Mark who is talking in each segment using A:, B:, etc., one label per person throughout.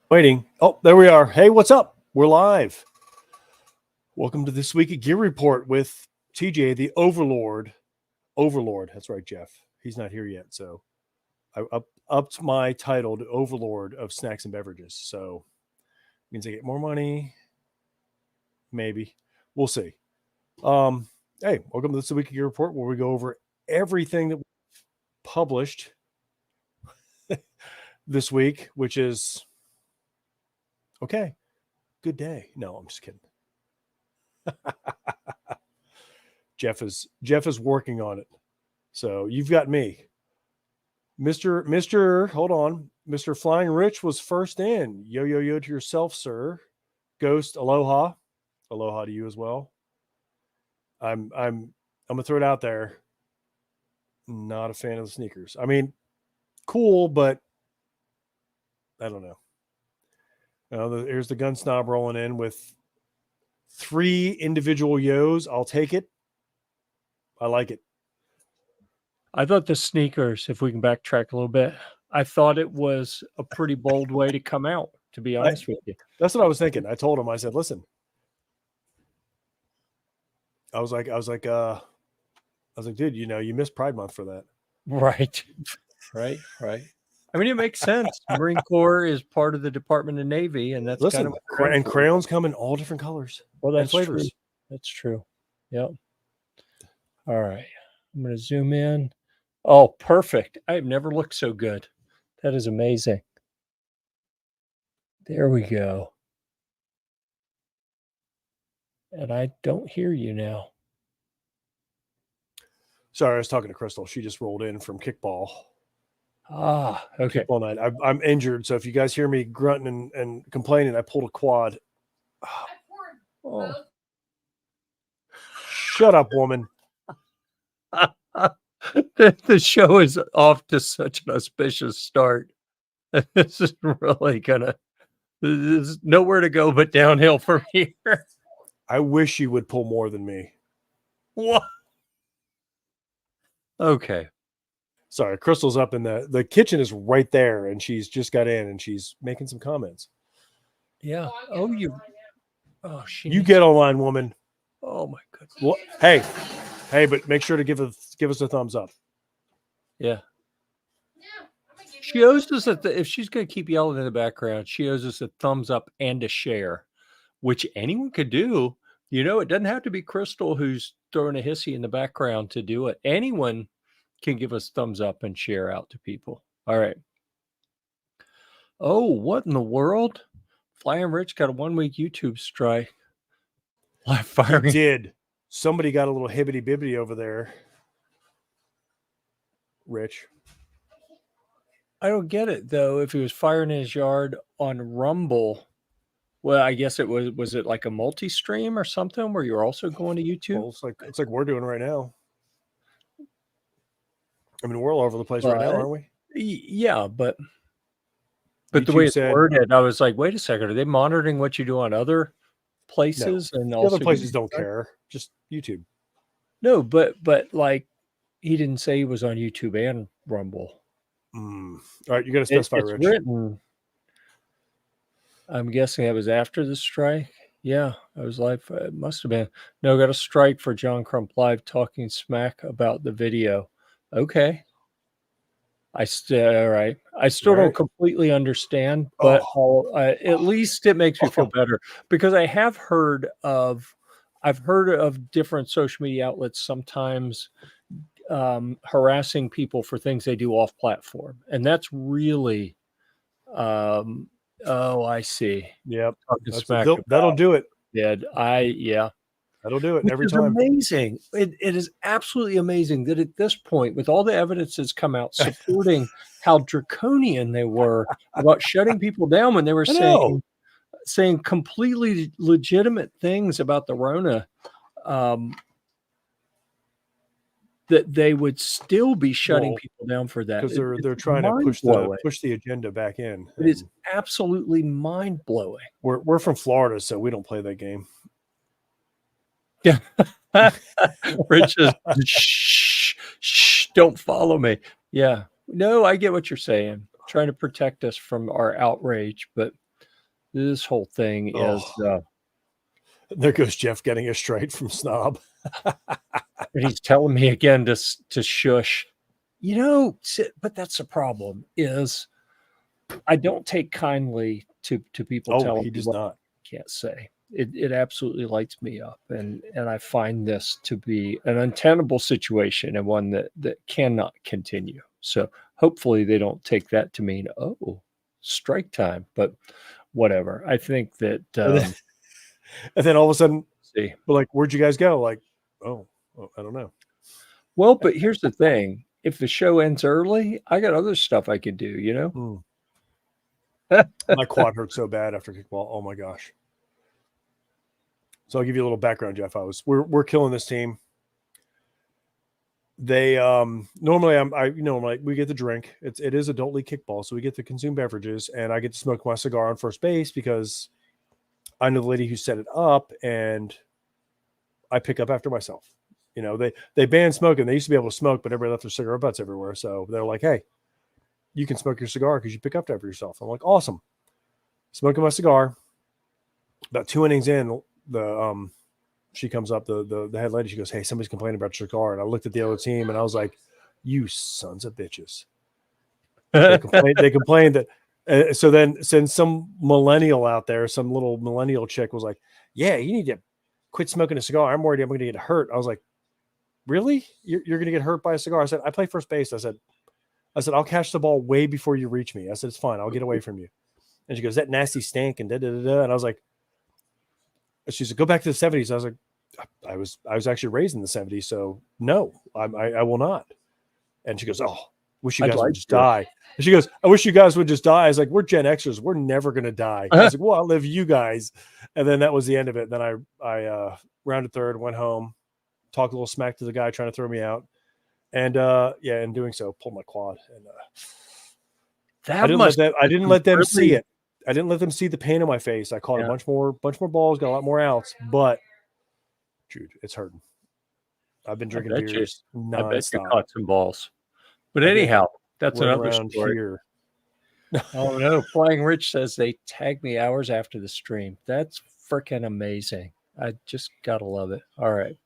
A: Waiting. Oh, there we are. Hey, what's up? We're live. Welcome to this week at Gear Report with TJ, the Overlord. Overlord. That's right, Jeff. He's not here yet, so I upped my title to Overlord of Snacks and Beverages. So means I get more money. Maybe. We'll see. Hey, welcome to this week at Gear Report, where we go over everything that we published this week, which is okay. Good day. No, I'm just kidding. Jeff is working on it. So you've got me. Mr. Hold on. Mr. Flying Rich was first in. Yo to yourself, sir. Ghost, aloha. Aloha to you as well. I'm gonna throw it out there. Not a fan of the sneakers. I mean, cool, but I don't know. Here's the gun snob rolling in with 3 individual yos. I'll take it. I like it.
B: I thought the sneakers, if we can backtrack a little bit, I thought it was a pretty bold way to come out, to be honest with you.
A: That's what I was thinking. I told him, I said, listen. I was like, dude, you missed Pride Month for that.
B: Right. I mean, it makes sense. Marine Corps is part of the Department of Navy, and that's kind of
A: and crayons come in all different colors.
B: Well, that's
A: flavors.
B: True. That's true. Yep. All right. I'm going to zoom in. Oh, perfect. I've never looked so good. That is amazing. There we go. And I don't hear you now.
A: Sorry, I was talking to Crystal. She just rolled in from kickball.
B: Ah, okay.
A: All night. I'm injured, so if you guys hear me grunting and complaining, I pulled a quad.
B: Oh.
A: Shut up, woman.
B: The show is off to such an auspicious start. This is really there's nowhere to go but downhill from here.
A: I wish you would pull more than me.
B: What? Okay.
A: Sorry, Crystal's up in the kitchen is right there, and she's just got in and she's making some comments.
B: Yeah.
A: You get online, woman.
B: Oh my goodness.
A: Well, hey, but make sure to give us a thumbs up.
B: Yeah. She owes us if she's going to keep yelling in the background, she owes us a thumbs up and a share, which anyone could do. It doesn't have to be Crystal who's throwing a hissy in the background to do it. Anyone can give us thumbs up and share out to people. All right. Oh, what in the world? Flying Rich got a 1-week YouTube strike. Live firing.
A: He did. Somebody got a little hibbity bibbity over there. Rich.
B: I don't get it though. If he was firing in his yard on Rumble, well, I guess it was it like a multi-stream or something where you're also going to YouTube?
A: Well, it's like we're doing right now. I mean, we're all over the place right now, aren't we?
B: Yeah, but the way it's worded, I was like, wait a second, are they monitoring what you do on other places?
A: No,
B: and
A: the other places don't care, just YouTube.
B: No, but like he didn't say he was on YouTube and Rumble.
A: All right, you got to specify,
B: Rich. Written. I'm guessing that was after the strike. Yeah, I was live. It must have been. No, got a strike for John Crump live talking smack about the video. Okay. All right. I still don't completely understand, but at least it makes me feel better because I've heard of different social media outlets sometimes harassing people for things they do off platform. And that's really, I see.
A: Yep. That'll do it.
B: Yeah.
A: That'll do it every time.
B: Amazing. It is absolutely amazing that at this point, with all the evidence that's come out supporting how draconian they were about shutting people down when they were saying completely legitimate things about the Rona, that they would still be shutting people down for that
A: because they're trying to push the agenda back in.
B: It is absolutely mind blowing.
A: We're from Florida, so we don't play that game.
B: Yeah. Rich is shh, don't follow me. Yeah. No, I get what you're saying. Trying to protect us from our outrage, but This whole thing is,
A: there goes Jeff getting it straight from Snob.
B: and he's telling me again to shush. But that's the problem is I don't take kindly to people telling
A: he
B: me
A: does
B: what
A: not.
B: I can't say. It absolutely lights me up, and I find this to be an untenable situation and one that cannot continue. So hopefully they don't take that to mean, oh, strike time, but whatever. I think that
A: and then all of a sudden
B: see,
A: we're like, where'd you guys go? Like, oh, I don't know.
B: well, but here's the thing. If the show ends early, I got other stuff I could do,
A: My quad hurt so bad after kickball. Oh my gosh. So I'll give you a little background, Jeff. We're killing this team. They normally we get the drink. It is adult league kickball, so we get to consume beverages, and I get to smoke my cigar on first base because I know the lady who set it up, and I pick up after myself. They banned smoking. They used to be able to smoke, but everybody left their cigarette butts everywhere. So they're like, hey, you can smoke your cigar because you pick up after yourself. I'm like, awesome. Smoking my cigar. About 2 innings in, she comes up, the head lady, she goes, hey, somebody's complaining about your cigar. And I looked at the other team and I was like, you sons of bitches. They complained that so then since some millennial out there, some little millennial chick was like, yeah, you need to quit smoking a cigar. I'm worried I'm going to get hurt. I was like, really? You're going to get hurt by a cigar? I said, I play first base. I said, I'll catch the ball way before you reach me. I said, it's fine. I'll get away from you. And she goes, that nasty stank and da-da-da-da. And I was like, she said, go back to the 70s. I was like, I was actually raised in the 70s. So no, I will not. And she goes, oh, wish you guys would just die. And she goes, I wish you guys would just die. I was like, we're Gen Xers. We're never going to die. I was like, well, I'll live you guys. And then that was the end of it. Then I rounded third, went home, talked a little smack to the guy trying to throw me out. And in doing so, pulled my quad. And I didn't let them see it. I didn't let them see the pain on my face. I caught a bunch more balls, got a lot more outs, but dude, it's hurting. I've been drinking beers nonstop.
B: I bet you caught some balls. But anyhow, that's another story.
A: Here.
B: Oh no, Flying Rich says they tagged me hours after the stream. That's freaking amazing. I just gotta love it. All right.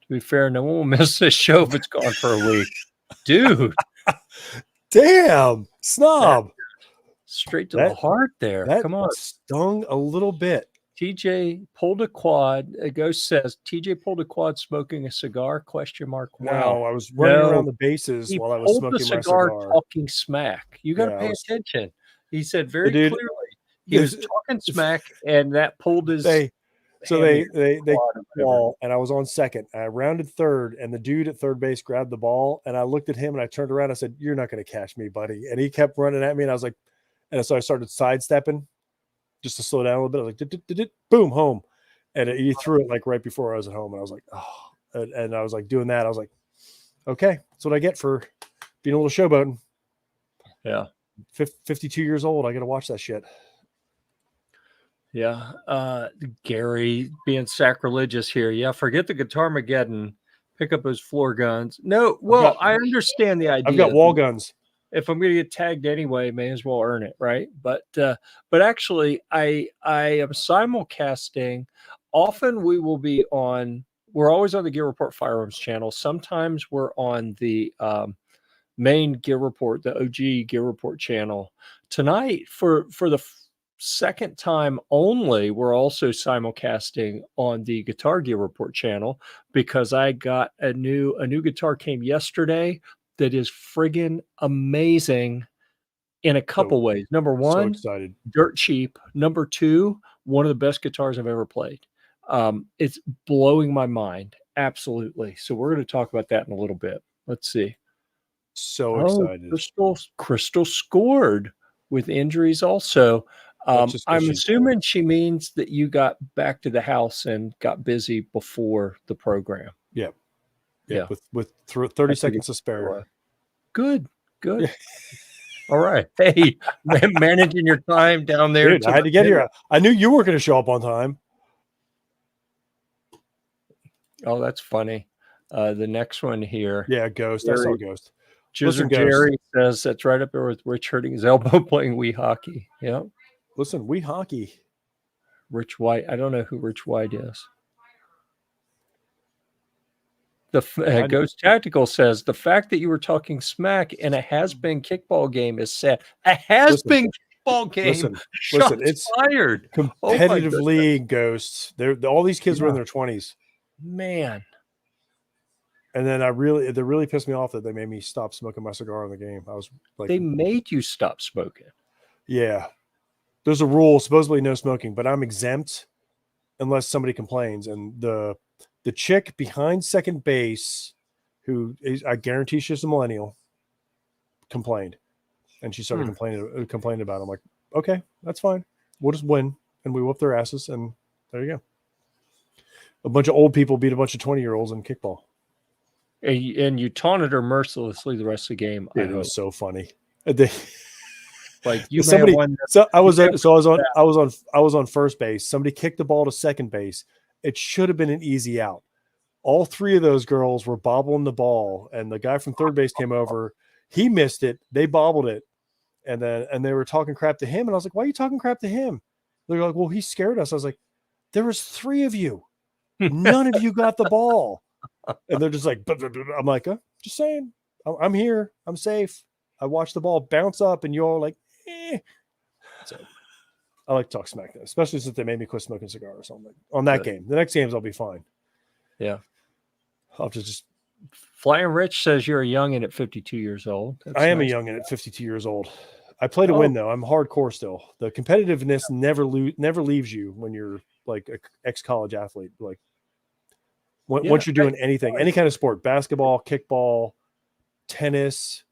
B: To be fair, no one will miss this show if it's gone for a week. Dude.
A: Damn, Snob.
B: Straight to the heart there. Come on.
A: Stung a little bit.
B: TJ pulled a quad. A ghost says TJ pulled a quad smoking a cigar? ? Wow.
A: No, I was running around the bases while I was smoking my cigar.
B: Talking smack. You got to pay attention. He said very clearly he was talking smack, and that pulled his. They
A: ball, and I was on second. I rounded third, and the dude at third base grabbed the ball, and I looked at him, and I turned around. I said, "You're not going to catch me, buddy." And he kept running at me, and I was like, and so I started sidestepping just to slow down a little bit. I was like, boom, home, and he threw it like right before I was at home, and I was like, oh, and I was like doing that. I was like, okay, that's what I get for being a little showboating.
B: Yeah,
A: 52 years old. I got to watch that shit.
B: Yeah. Gary being sacrilegious here. Yeah. Forget the Guitar Mageddon. Pick up those floor guns. No. Well, I understand the idea.
A: I've got wall guns.
B: If I'm going to get tagged anyway, may as well earn it. Right. But actually I am simulcasting. Often we will be we're always on the Gear Report Firearms channel. Sometimes we're on the main Gear Report, the OG Gear Report channel. Tonight for the second time only, we're also simulcasting on the Guitar Gear Report channel because I got a new guitar came yesterday that is friggin' amazing in a couple ways. Number one,
A: so excited.
B: Dirt cheap. Number two, one of the best guitars I've ever played. It's blowing my mind. Absolutely. So we're going to talk about that in a little bit. Let's see.
A: So excited.
B: Crystal scored with injuries also. I'm assuming she means that you got back to the house and got busy before the program.
A: Yeah. With 30 seconds to spare.
B: Good. All right. Hey, managing your time down there.
A: Dude, I had to get here. I knew you weren't going to show up on time.
B: Oh, that's funny. The next one here.
A: Yeah, Ghost. I saw Ghost.
B: Jerry says that's right up there with Rich hurting his elbow playing Wii hockey. Yeah.
A: Listen, we hockey.
B: Rich White. I don't know who Rich White is. Ghost Tactical says the fact that you were talking smack in a has-been kickball game is sad. A has-been kickball game.
A: Listen, it's
B: fired.
A: Competitive league, Ghosts. All these kids were in their 20s.
B: Man.
A: And then it really pissed me off that they made me stop smoking my cigar in the game. I was like,
B: they made you stop smoking.
A: Yeah. There's a rule, supposedly no smoking, but I'm exempt unless somebody complains. And the chick behind second base, I guarantee she's a millennial, complained. And she started complaining about it. I'm like, okay, that's fine. We'll just win. And we whoop their asses. And there you go. A bunch of old people beat a bunch of 20-year-olds in kickball.
B: And you taunted her mercilessly the rest of the game.
A: It was so funny.
B: Like you,
A: I was on first base. Somebody kicked the ball to second base. It should have been an easy out. All three of those girls were bobbling the ball, and the guy from third base came over. He missed it. They bobbled it, and they were talking crap to him. And I was like, "Why are you talking crap to him?" They're like, "Well, he scared us." I was like, "There was three of you. None of you got the ball." And they're just like, I'm like, just saying, I'm here. I'm safe. I watched the ball bounce up, and you're all like, eh. So I like to talk smack, though, especially since they made me quit smoking cigars or something on that game. The next games, I'll be fine.
B: Yeah.
A: I'll just.
B: Flying Rich says you're a youngin' at 52 years old.
A: I am a youngin' at 52 years old. I play to win, though. I'm hardcore still. The competitiveness never leaves you when you're like an ex-college athlete. Like, once you're doing anything, any kind of sport, basketball, kickball, tennis,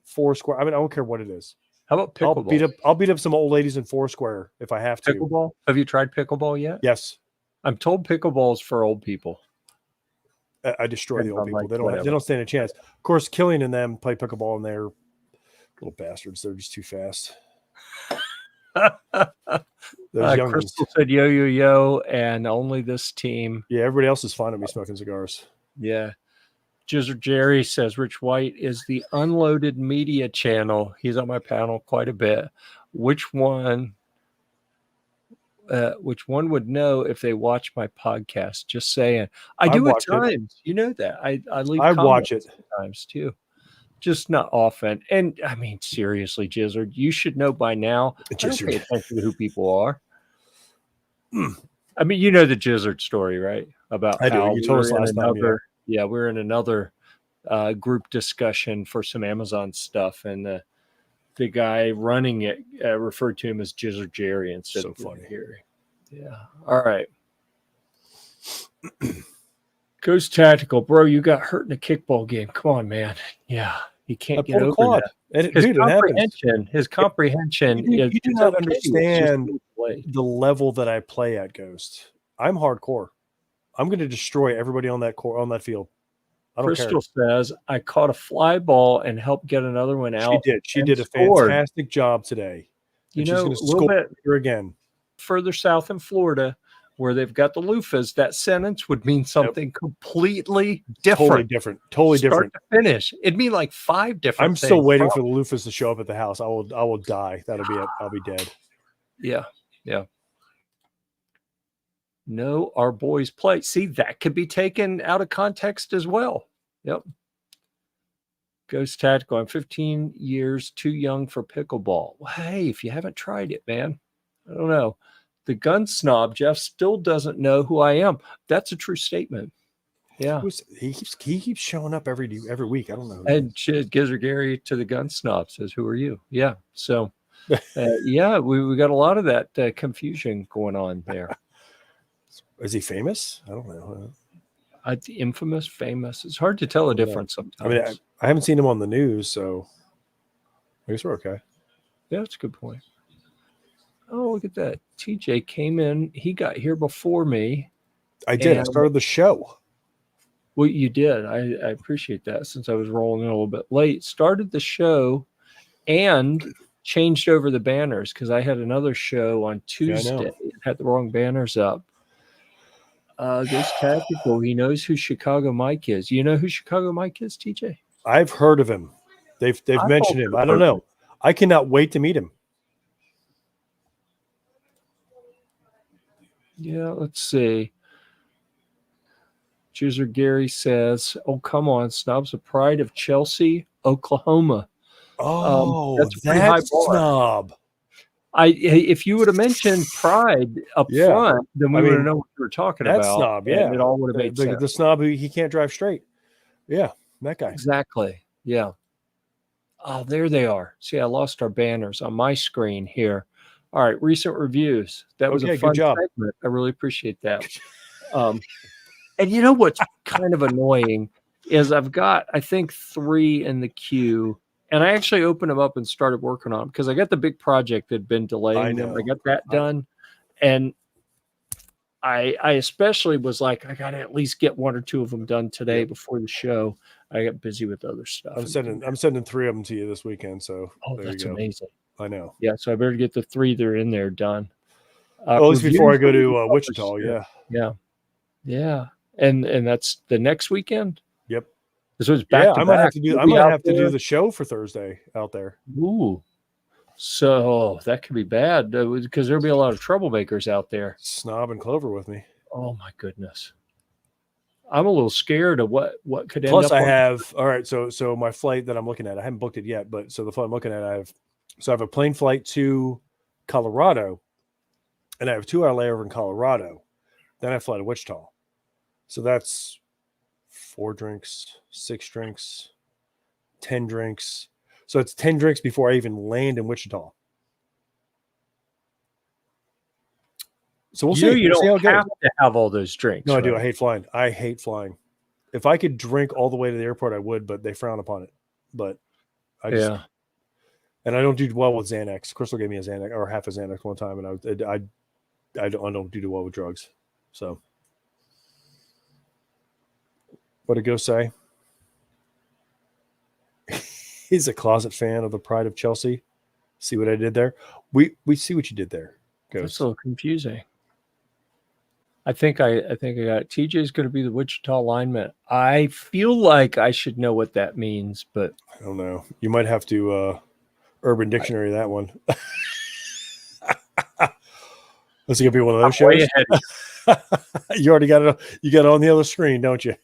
A: foursquare. I mean, I don't care what it is.
B: How about pickleball?
A: I'll beat up some old ladies in foursquare if I have to.
B: Pickleball? Have you tried pickleball yet?
A: Yes.
B: I'm told pickleball is for old people.
A: I destroy the old people. They don't stand a chance. Of course, Killian and them play pickleball, and they're little bastards. They're just too fast.
B: Crystal said yo yo yo, and only this team.
A: Yeah, everybody else is fine with me smoking cigars.
B: Yeah. Jizzard Jerry says Rich White is the unloaded media channel. He's on my panel quite a bit. Which one would know if they watch my podcast? Just saying. I do at times. You know that. I
A: watch it
B: sometimes too. Just not often. And I mean, seriously, Jizzard, you should know by now. I don't pay attention to who people are. I mean, you know the Jizzard story, right? About how
A: you told us last time.
B: Yeah, we're in another group discussion for some Amazon stuff, and the guy running it referred to him as Jizzard Jerry instead of funny. Yeah. All right. Ghost Tactical, bro, you got hurt in a kickball game. Come on, man. Yeah. He can't get over that. His comprehension.
A: You do not understand the level that I play at, Ghost. I'm hardcore. I'm going to destroy everybody on that field. I don't care.
B: Crystal says, I caught a fly ball and helped get another one out.
A: She did a fantastic job today.
B: You know, a little bit
A: here again.
B: Further south in Florida, where they've got the loofahs, that sentence would mean something completely different.
A: Totally different.
B: To finish. It'd mean like 5 different
A: I'm still waiting for the loofahs to show up at the house. I will die. That'll be it. I'll be dead.
B: Yeah. Yeah. No, our boys play. See, that could be taken out of context as well. Yep. Ghost Tactical. I'm 15 years too young for pickleball. Well, hey, if you haven't tried it, man, I don't know. The gun snob, Jeff, still doesn't know who I am. That's a true statement. Yeah.
A: He keeps showing up every week. I don't know.
B: And Gizzard Gary to the gun snob says, who are you? Yeah. So, yeah, we got a lot of that confusion going on there.
A: Is he famous? I don't know.
B: Infamous, famous. It's hard to tell the difference sometimes.
A: I mean, I haven't seen him on the news, so I guess we're okay.
B: Yeah, that's a good point. Oh, look at that. TJ came in. He got here before me.
A: I did. I started the show.
B: Well, you did. I appreciate that since I was rolling in a little bit late. Started the show and changed over the banners because I had another show on Tuesday. It had the wrong banners up. This Tactical, he knows who Chicago Mike is. You know who Chicago Mike is, TJ?
A: I've heard of him. They've mentioned him. I don't know. I cannot wait to meet him.
B: Yeah, let's see. Chooser Gary says, "Oh, come on, snobs of pride of Chelsea, Oklahoma."
A: Oh,
B: That's a pretty
A: that
B: high bar.
A: snob.
B: If you would have mentioned pride up
A: Yeah.
B: front, then we would have known what you were talking
A: That
B: about.
A: snob,
B: and
A: yeah.
B: it all would have made sense.
A: The snob who he can't drive straight. Yeah, that guy.
B: Exactly. Yeah. Oh, there they are. See, I lost our banners on my screen here. All right, recent reviews. That was a fun
A: good job.
B: segment. I really appreciate that. And you know what's kind of annoying is I've got, I think, 3 in the queue, and I actually opened them up and started working on them because I got the big project that had been delaying them. I got that done, and I especially was like, I got to at least get 1 or 2 of them done today before the show. I got busy with other stuff.
A: I'm sending 3 of them to you this weekend. So
B: that's amazing.
A: I know.
B: Yeah, so I better get the 3 that are in there done.
A: Well, at least before I go to Wichita.
B: Yeah. And that's the next weekend.
A: Yep.
B: So it's back to
A: I might
B: back.
A: have to do the show for Thursday out there.
B: Ooh. So that could be bad because there'll be a lot of troublemakers out there.
A: Snob and Clover with me.
B: Oh my goodness. I'm a little scared of what could end up.
A: Plus I have, all right, so my flight that I'm looking at, I haven't booked it yet, but so the flight I'm looking at, I have a plane flight to Colorado, and I have 2-hour layover in Colorado. Then I fly to Wichita. So that's 4 drinks, 6 drinks, 10 drinks. So it's 10 drinks before I even land in Wichita. So we'll see.
B: You don't have to have all those drinks.
A: No, I do. I hate flying. If I could drink all the way to the airport, I would, but they frown upon it. But I just, and I don't do well with Xanax. Crystal gave me a Xanax or half a Xanax one time, and I don't do well with drugs. So what did Go say? He's a closet fan of the pride of Chelsea. See what I did there? We see what you did there. Ghost.
B: That's a little confusing. I think I got it. TJ's going to be the Wichita lineman. I feel like I should know what that means, but
A: I don't know. You might have to Urban Dictionary that one. This is gonna be one of those shows. You already got it. You got it on the other screen, don't you?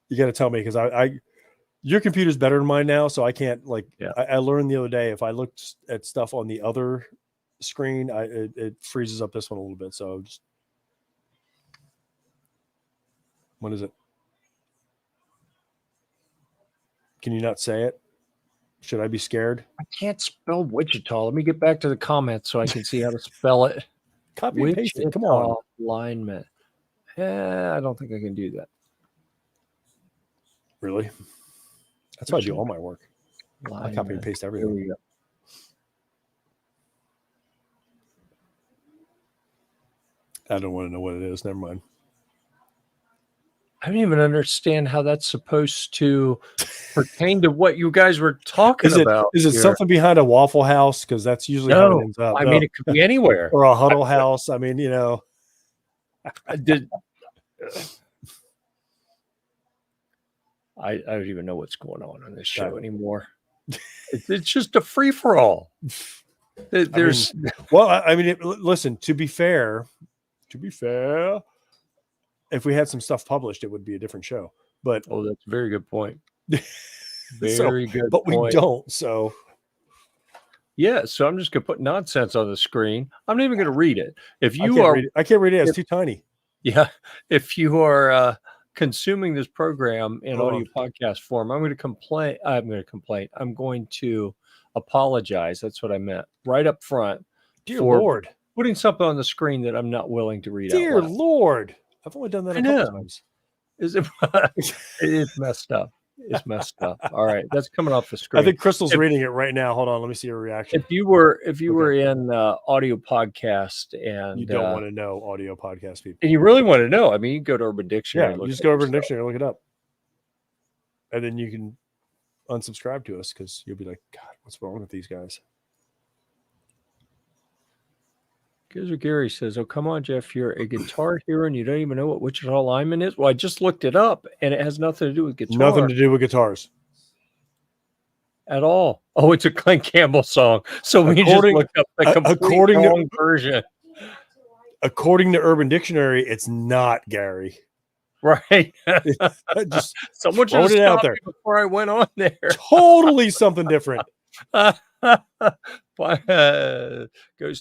A: You got to tell me because your computer's better than mine now, so I can't I learned the other day if I looked at stuff on the other screen, it freezes up this one a little bit. So just what is it? Can you not say it? Should I be scared?
B: I can't spell Wichita. Let me get back to the comments so I can see how to spell it.
A: Copy and paste it. Come on.
B: Alignment. I don't think I can do that.
A: Really? That's how I do all my work. I copy and paste everything.
B: There we go.
A: I don't want to know what it is. Never mind.
B: I don't even understand how that's supposed to pertain to what you guys were talking about.
A: Is it something behind a Waffle House? Because that's usually how it ends up.
B: I mean, it could be anywhere.
A: Or a Huddle House. I mean,
B: I don't even know what's going on this show anymore. It's just a free for all. There's
A: listen. To be fair, if we had some stuff published, it would be a different show. But
B: that's a very good point. Very good.
A: But we don't. So
B: yeah. So I'm just gonna put nonsense on the screen. I'm not even gonna read it. If you
A: I can't read it. It's too tiny.
B: Yeah. If you are consuming this program in audio podcast form, I'm going to complain. I'm going to apologize. That's what I meant right up front.
A: Dear Lord,
B: putting something on the screen that I'm not willing to read.
A: Dear Lord, I've only done that a couple times.
B: Is it? It's messed up. It's messed up. All right, that's coming off the screen.
A: I think Crystal's reading it right now. Hold on, let me see her reaction.
B: If you were in audio podcast and
A: you don't want to know audio podcast people,
B: and you really want to know, I mean, you go to Urban Dictionary.
A: Yeah, you just go to Urban Dictionary, look it up, and then you can unsubscribe to us because you'll be like, God, what's wrong with these guys?
B: Gary says, "Oh, come on, Jeff, you're a guitar hero and you don't even know what Wichita lineman is." Well, I just looked it up and it has nothing to do with guitar.
A: Nothing to do with guitars.
B: at all. Oh, it's a Clint Campbell song. So we just looked up the complete wrong version.
A: According to Urban Dictionary, it's not Gary.
B: Right.
A: Just
B: someone should have stopped me before I went on there.
A: Totally something different.
B: Goes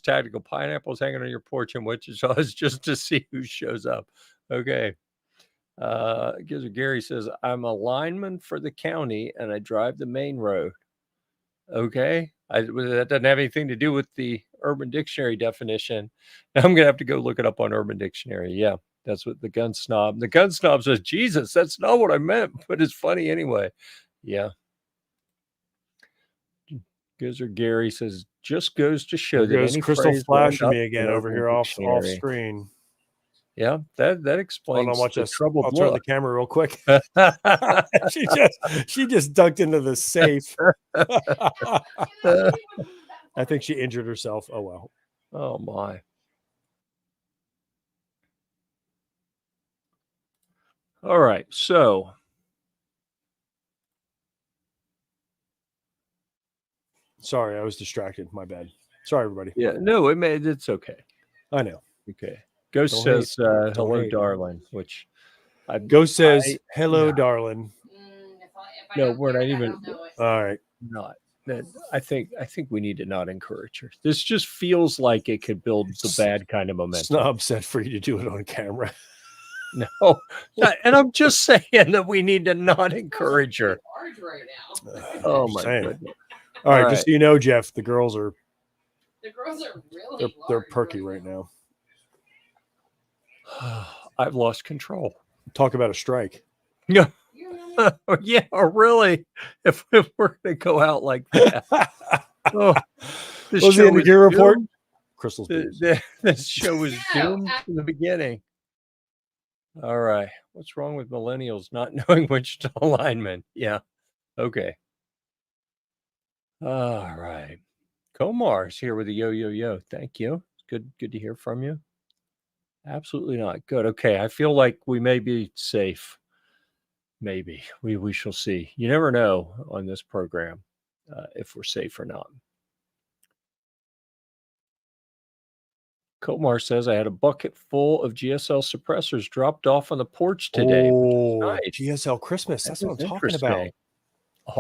B: tactical. Pineapples hanging on your porch in Wichita is just to see who shows up. Okay. Gary says, I'm a lineman for the county and I drive the main road. Okay. That doesn't have anything to do with the Urban Dictionary definition. I'm going to have to go look it up on Urban Dictionary. Yeah. That's what the gun snob says, Jesus, that's not what I meant, but it's funny anyway. Yeah. Gary says, just goes to show that any
A: Crystal
B: phrase
A: flashing me again over here off screen.
B: Yeah, that explains the troubled
A: I'll turn the camera real quick. she just ducked into the safe. I think she injured herself. Oh well.
B: Oh my. All right, so
A: sorry, I was distracted. My bad. Sorry, everybody.
B: Yeah, no, it's okay.
A: I know.
B: Okay. Ghost says hello, darling, which
A: Ghost says hello, darling.
B: No, we're not even.
A: All right.
B: Not. I think we need to not encourage her. This just feels like it could build the bad kind of momentum.
A: It's not upset for you to do it on camera.
B: No, and I'm just saying that we need to not encourage her. Oh my goodness!
A: All right, just so you know, Jeff, the girls are
C: really
A: they're perky right now.
B: I've lost control.
A: Talk about a strike.
B: Yeah. Yeah, really. If we're going to go out like that.
A: This was the GearReport. Crystal's
B: this show was doomed from the beginning. All right. What's wrong with millennials not knowing Wichita linemen? Yeah. Okay. All right. Komar's here with a yo. Thank you. Good to hear from you. Absolutely not. Good. Okay. I feel like we may be safe. Maybe. We shall see. You never know on this program if we're safe or not. Komar says, I had a bucket full of GSL suppressors dropped off on the porch today.
A: Oh, nice. GSL Christmas. That's what I'm talking about.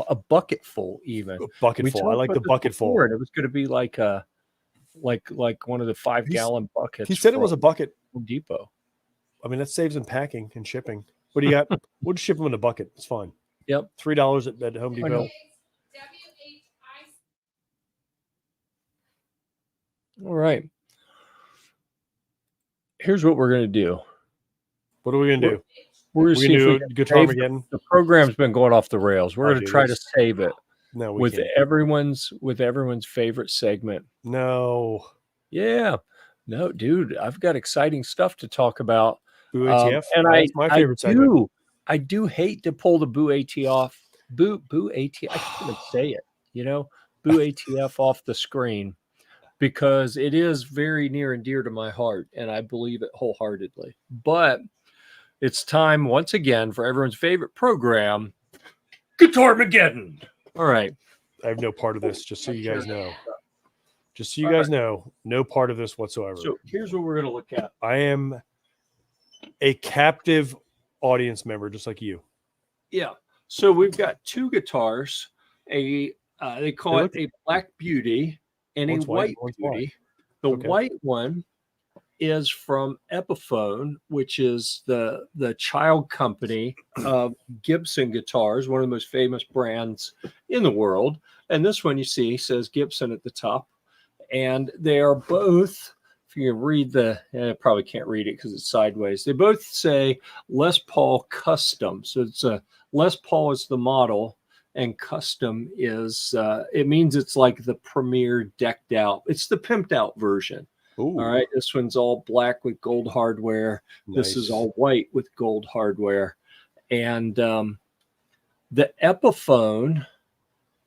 B: A bucket full, even.
A: A bucket full. I like the bucket full.
B: And it was going to be like one of the 5-gallon buckets.
A: He said it was a bucket.
B: Home Depot.
A: I mean, that saves in packing and shipping. What do you got? We'll just ship them in a bucket. It's fine.
B: Yep.
A: $3 at Home Depot.
B: All right. Here's what we're going to do.
A: What are we going to do?
B: We're going to
A: do Guitar Armageddon.
B: The program's been going off the rails. We're going to try to save it with everyone's favorite segment.
A: No.
B: Yeah. No, dude, I've got exciting stuff to talk about.
A: Boo ATF.
B: And
A: that's my favorite segment.
B: I do hate to pull the Boo ATF. Boo ATF. I can't even say it. Boo ATF off the screen, because it is very near and dear to my heart, and I believe it wholeheartedly. But it's time once again for everyone's favorite program, Guitar Armageddon. All right.
A: I have no part of this, just so you guys know. Just so you guys know, no part of this whatsoever.
B: So here's what we're going to look at.
A: I am a captive audience member, just like you.
B: Yeah. So we've got two guitars. They call it a Black Beauty and a White Beauty. The white one is from Epiphone, which is the child company of Gibson guitars, one of the most famous brands in the world. And this one, you see, says Gibson at the top. And they are both, if you can read probably can't read it because it's sideways. They both say Les Paul Custom. So it's Les Paul is the model, and custom is, it means it's like the premier decked out. It's the pimped out version.
A: Ooh.
B: All right. This one's all black with gold hardware. Nice. This is all white with gold hardware. And the Epiphone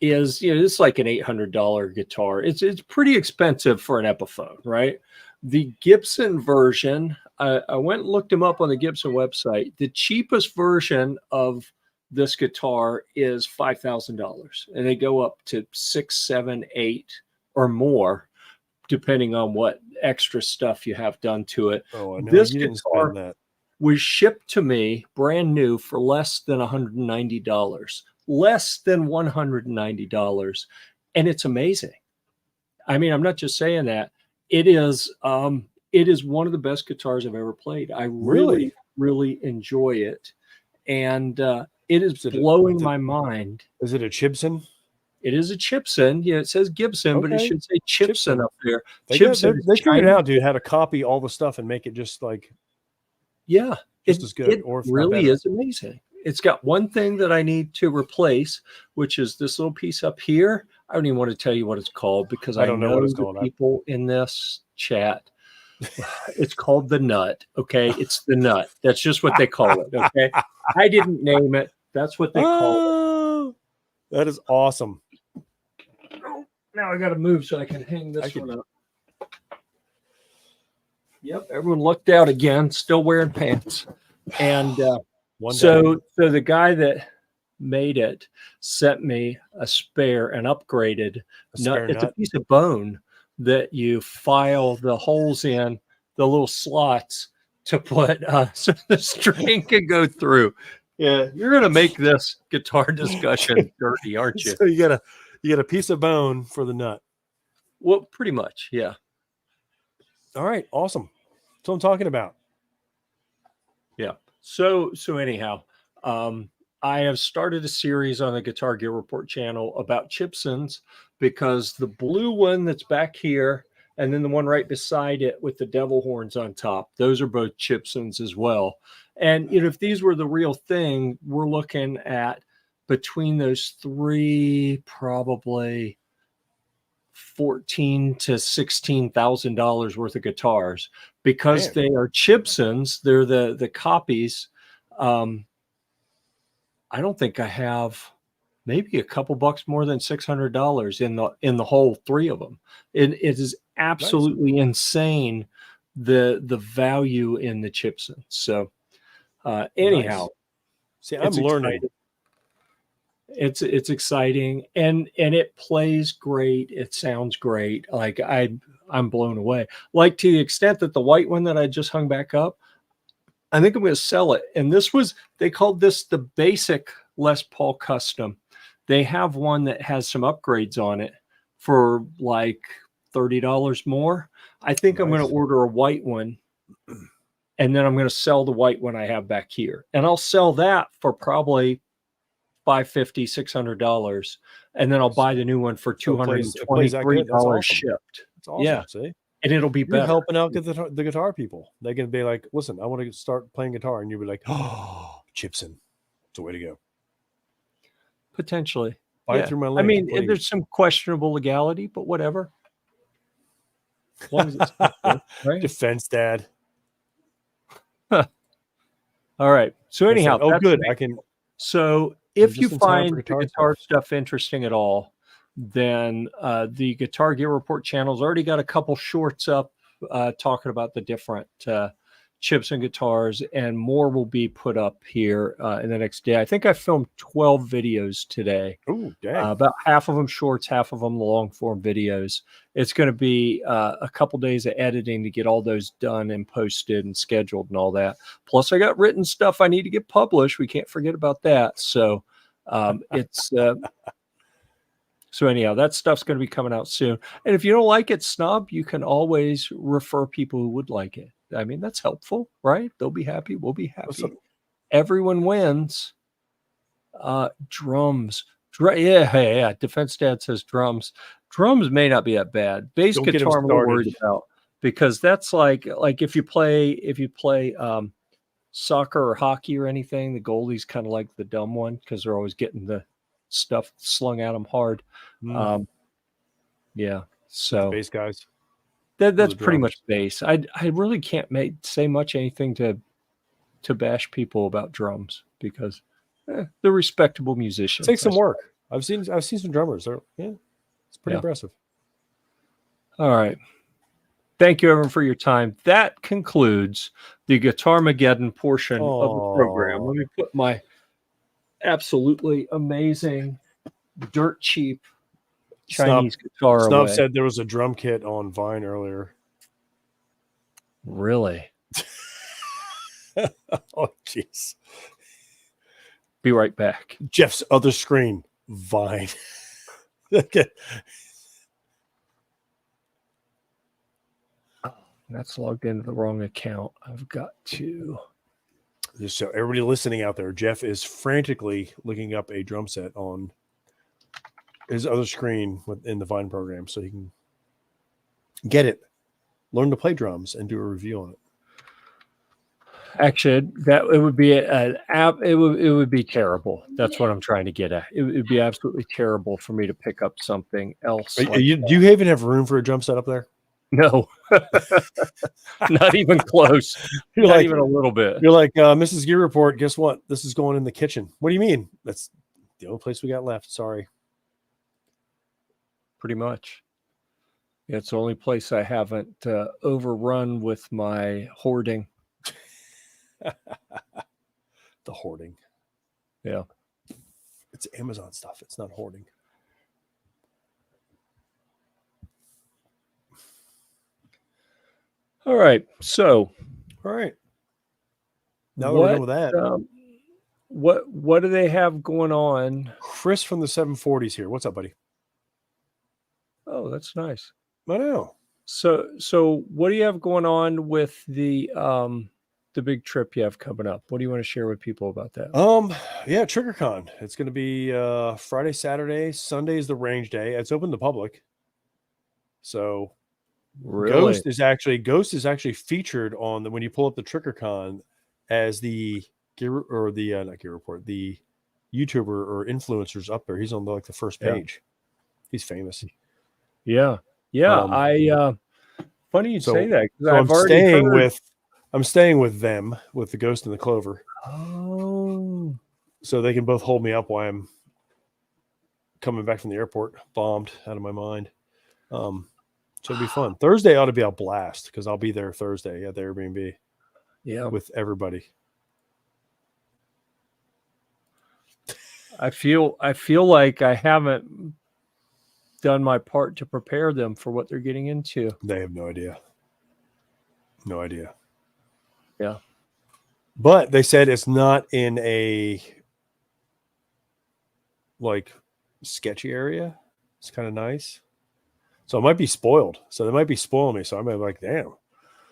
B: is, it's like an $800 guitar. It's pretty expensive for an Epiphone, right? The Gibson version, I went and looked them up on the Gibson website. The cheapest version of this guitar is $5,000, and they go up to 6, 7, 8 or more, depending on what extra stuff you have done to it.
A: Oh, I know.
B: This
A: You didn't
B: guitar
A: spend that.
B: was shipped to me brand new for less than $190, less than $190. And it's amazing. I mean, I'm not just saying that. It is one of the best guitars I've ever played. I really, really enjoy it. And it is blowing my mind.
A: Is it a Chibson?
B: It is a Chibson. Yeah, it says Gibson, but it should say Chibson up there.
A: They
B: Chibson.
A: They figured out, dude, how to copy all the stuff and make it just like just as good.
B: It really is amazing. It's got one thing that I need to replace, which is this little piece up here. I don't even want to tell you what it's called because I don't know what it's called. People in this chat, it's called the nut. Okay, it's the nut. That's just what they call it. Okay, I didn't name it. That's what they call it.
A: That is awesome.
B: Now I got to move so I can hang this one up. Yep, everyone looked out again, still wearing pants. And so the guy that made it sent me a spare and upgraded nut. It's a piece of bone that you file the holes in, the little slots to put so the string can go through. Yeah, you're gonna make this guitar discussion dirty, aren't you?
A: So you got a piece of bone for the nut.
B: Well, pretty much, yeah.
A: All right, awesome. That's what I'm talking about.
B: Yeah. So anyhow, I have started a series on the Guitar Gear Report channel about Chibsons because the blue one that's back here and then the one right beside it with the devil horns on top, those are both Chibsons as well. And if these were the real thing, we're looking at between those three, probably $14,000 to $16,000 worth of guitars because they are Chibsons. They're the copies. I don't think I have maybe a couple bucks more than $600 in the whole three of them. It is absolutely insane the value in the Chibson. So anyhow,
A: see, I'm learning.
B: Exciting. It's exciting and it plays great. It sounds great. Like I'm blown away. Like to the extent that the white one that I just hung back up, I think I'm going to sell it. And they called this the basic Les Paul Custom. They have one that has some upgrades on it for like $30 more. I think I'm going to order a white one and then I'm going to sell the white one I have back here. And I'll sell that for probably $550, $600, and then I'll buy the new one for $223 shipped.
A: That's awesome.
B: Yeah,
A: see,
B: and it'll be better.
A: You're helping out the guitar people. They can be like, "Listen, I want to start playing guitar," and you'll be like, "Oh, Chibson, it's the way to go."
B: Potentially,
A: buy it through my link.
B: I mean, there's some questionable legality, but whatever. As long as it's good, right?
A: Defense, Dad.
B: All right. So anyhow,
A: good. I can.
B: So if you find the guitar stuff interesting at all, then the Guitar Gear Report channel's already got a couple shorts up talking about the different Chibson guitars, and more will be put up here in the next day. I think I filmed 12 videos today.
A: Ooh, dang.
B: About half of them shorts, half of them long form videos. It's going to be a couple days of editing to get all those done and posted and scheduled and all that. Plus, I got written stuff I need to get published. We can't forget about that. So it's so anyhow, that stuff's going to be coming out soon. And if you don't like it, Snob, you can always refer people who would like it. I mean, that's helpful, right? They'll be happy. We'll be happy. Everyone wins. Drums. Yeah. Defense Dad says drums. Drums may not be that bad. Bass guitar I'm more worried about because that's like if you play soccer or hockey or anything, the goalie's kind of like the dumb one because they're always getting the stuff slung at them hard. Yeah. So
A: bass guys.
B: That's pretty much bass. I really can't say much anything to bash people about drums because they're respectable musicians.
A: It takes some work. I've seen some drummers. It's pretty impressive.
B: All right. Thank you, everyone, for your time. That concludes the Guitar-mageddon portion of the program. Let me put my absolutely amazing, dirt cheap
A: Snub,
B: Chinese guitar
A: Snub
B: away.
A: said there was a drum kit on Vine earlier.
B: Really?
A: Oh, jeez.
B: Be right back.
A: Jeff's other screen, Vine. Okay.
B: That's logged into the wrong account. I've got to.
A: Just so everybody listening out there, Jeff is frantically looking up a drum set on his other screen in the Vine program so he can get it, learn to play drums, and do a review on it.
B: Actually, that it would be an app. It would be terrible. That's what I'm trying to get at. It would be absolutely terrible for me to pick up something else.
A: Do you even have room for a drum set up there?
B: No, not even close.
A: You're
B: Not
A: like,
B: even a little bit.
A: You're like, Mrs. GearReport, guess what? This is going in the kitchen. What do you mean? That's the only place we got left. Sorry.
B: Pretty much. Yeah, it's the only place I haven't overrun with my hoarding.
A: The hoarding.
B: Yeah.
A: It's Amazon stuff. It's not hoarding.
B: All right. So,
A: all right. Now that we're done with that,
B: what do they have going on?
A: Chris from the 740s here. What's up, buddy?
B: Oh, that's nice.
A: I know.
B: So what do you have going on with the big trip you have coming up? What do you want to share with people about that?
A: Yeah, TriggerCon. It's going to be Friday, Saturday, Sunday is the range day. It's open to the public. So
B: really?
A: Ghost is actually featured on when you pull up the TriggerCon as the gear or the not GearReport, the YouTuber or influencers up there. He's on the first page. Yeah. He's famous.
B: Yeah. Yeah. Funny you say that because
A: I'm staying with them, with the Ghost and the Clover.
B: Oh.
A: So they can both hold me up while I'm coming back from the airport, bombed out of my mind. So it'll be fun. Thursday ought to be a blast because I'll be there Thursday at the Airbnb.
B: Yeah.
A: With everybody.
B: I feel like I haven't done my part to prepare them for what they're getting into.
A: They have no idea. No idea.
B: Yeah.
A: But they said it's not in a sketchy area. It's kind of nice. So I might be spoiled. So they might be spoiling me. So I might be like, damn.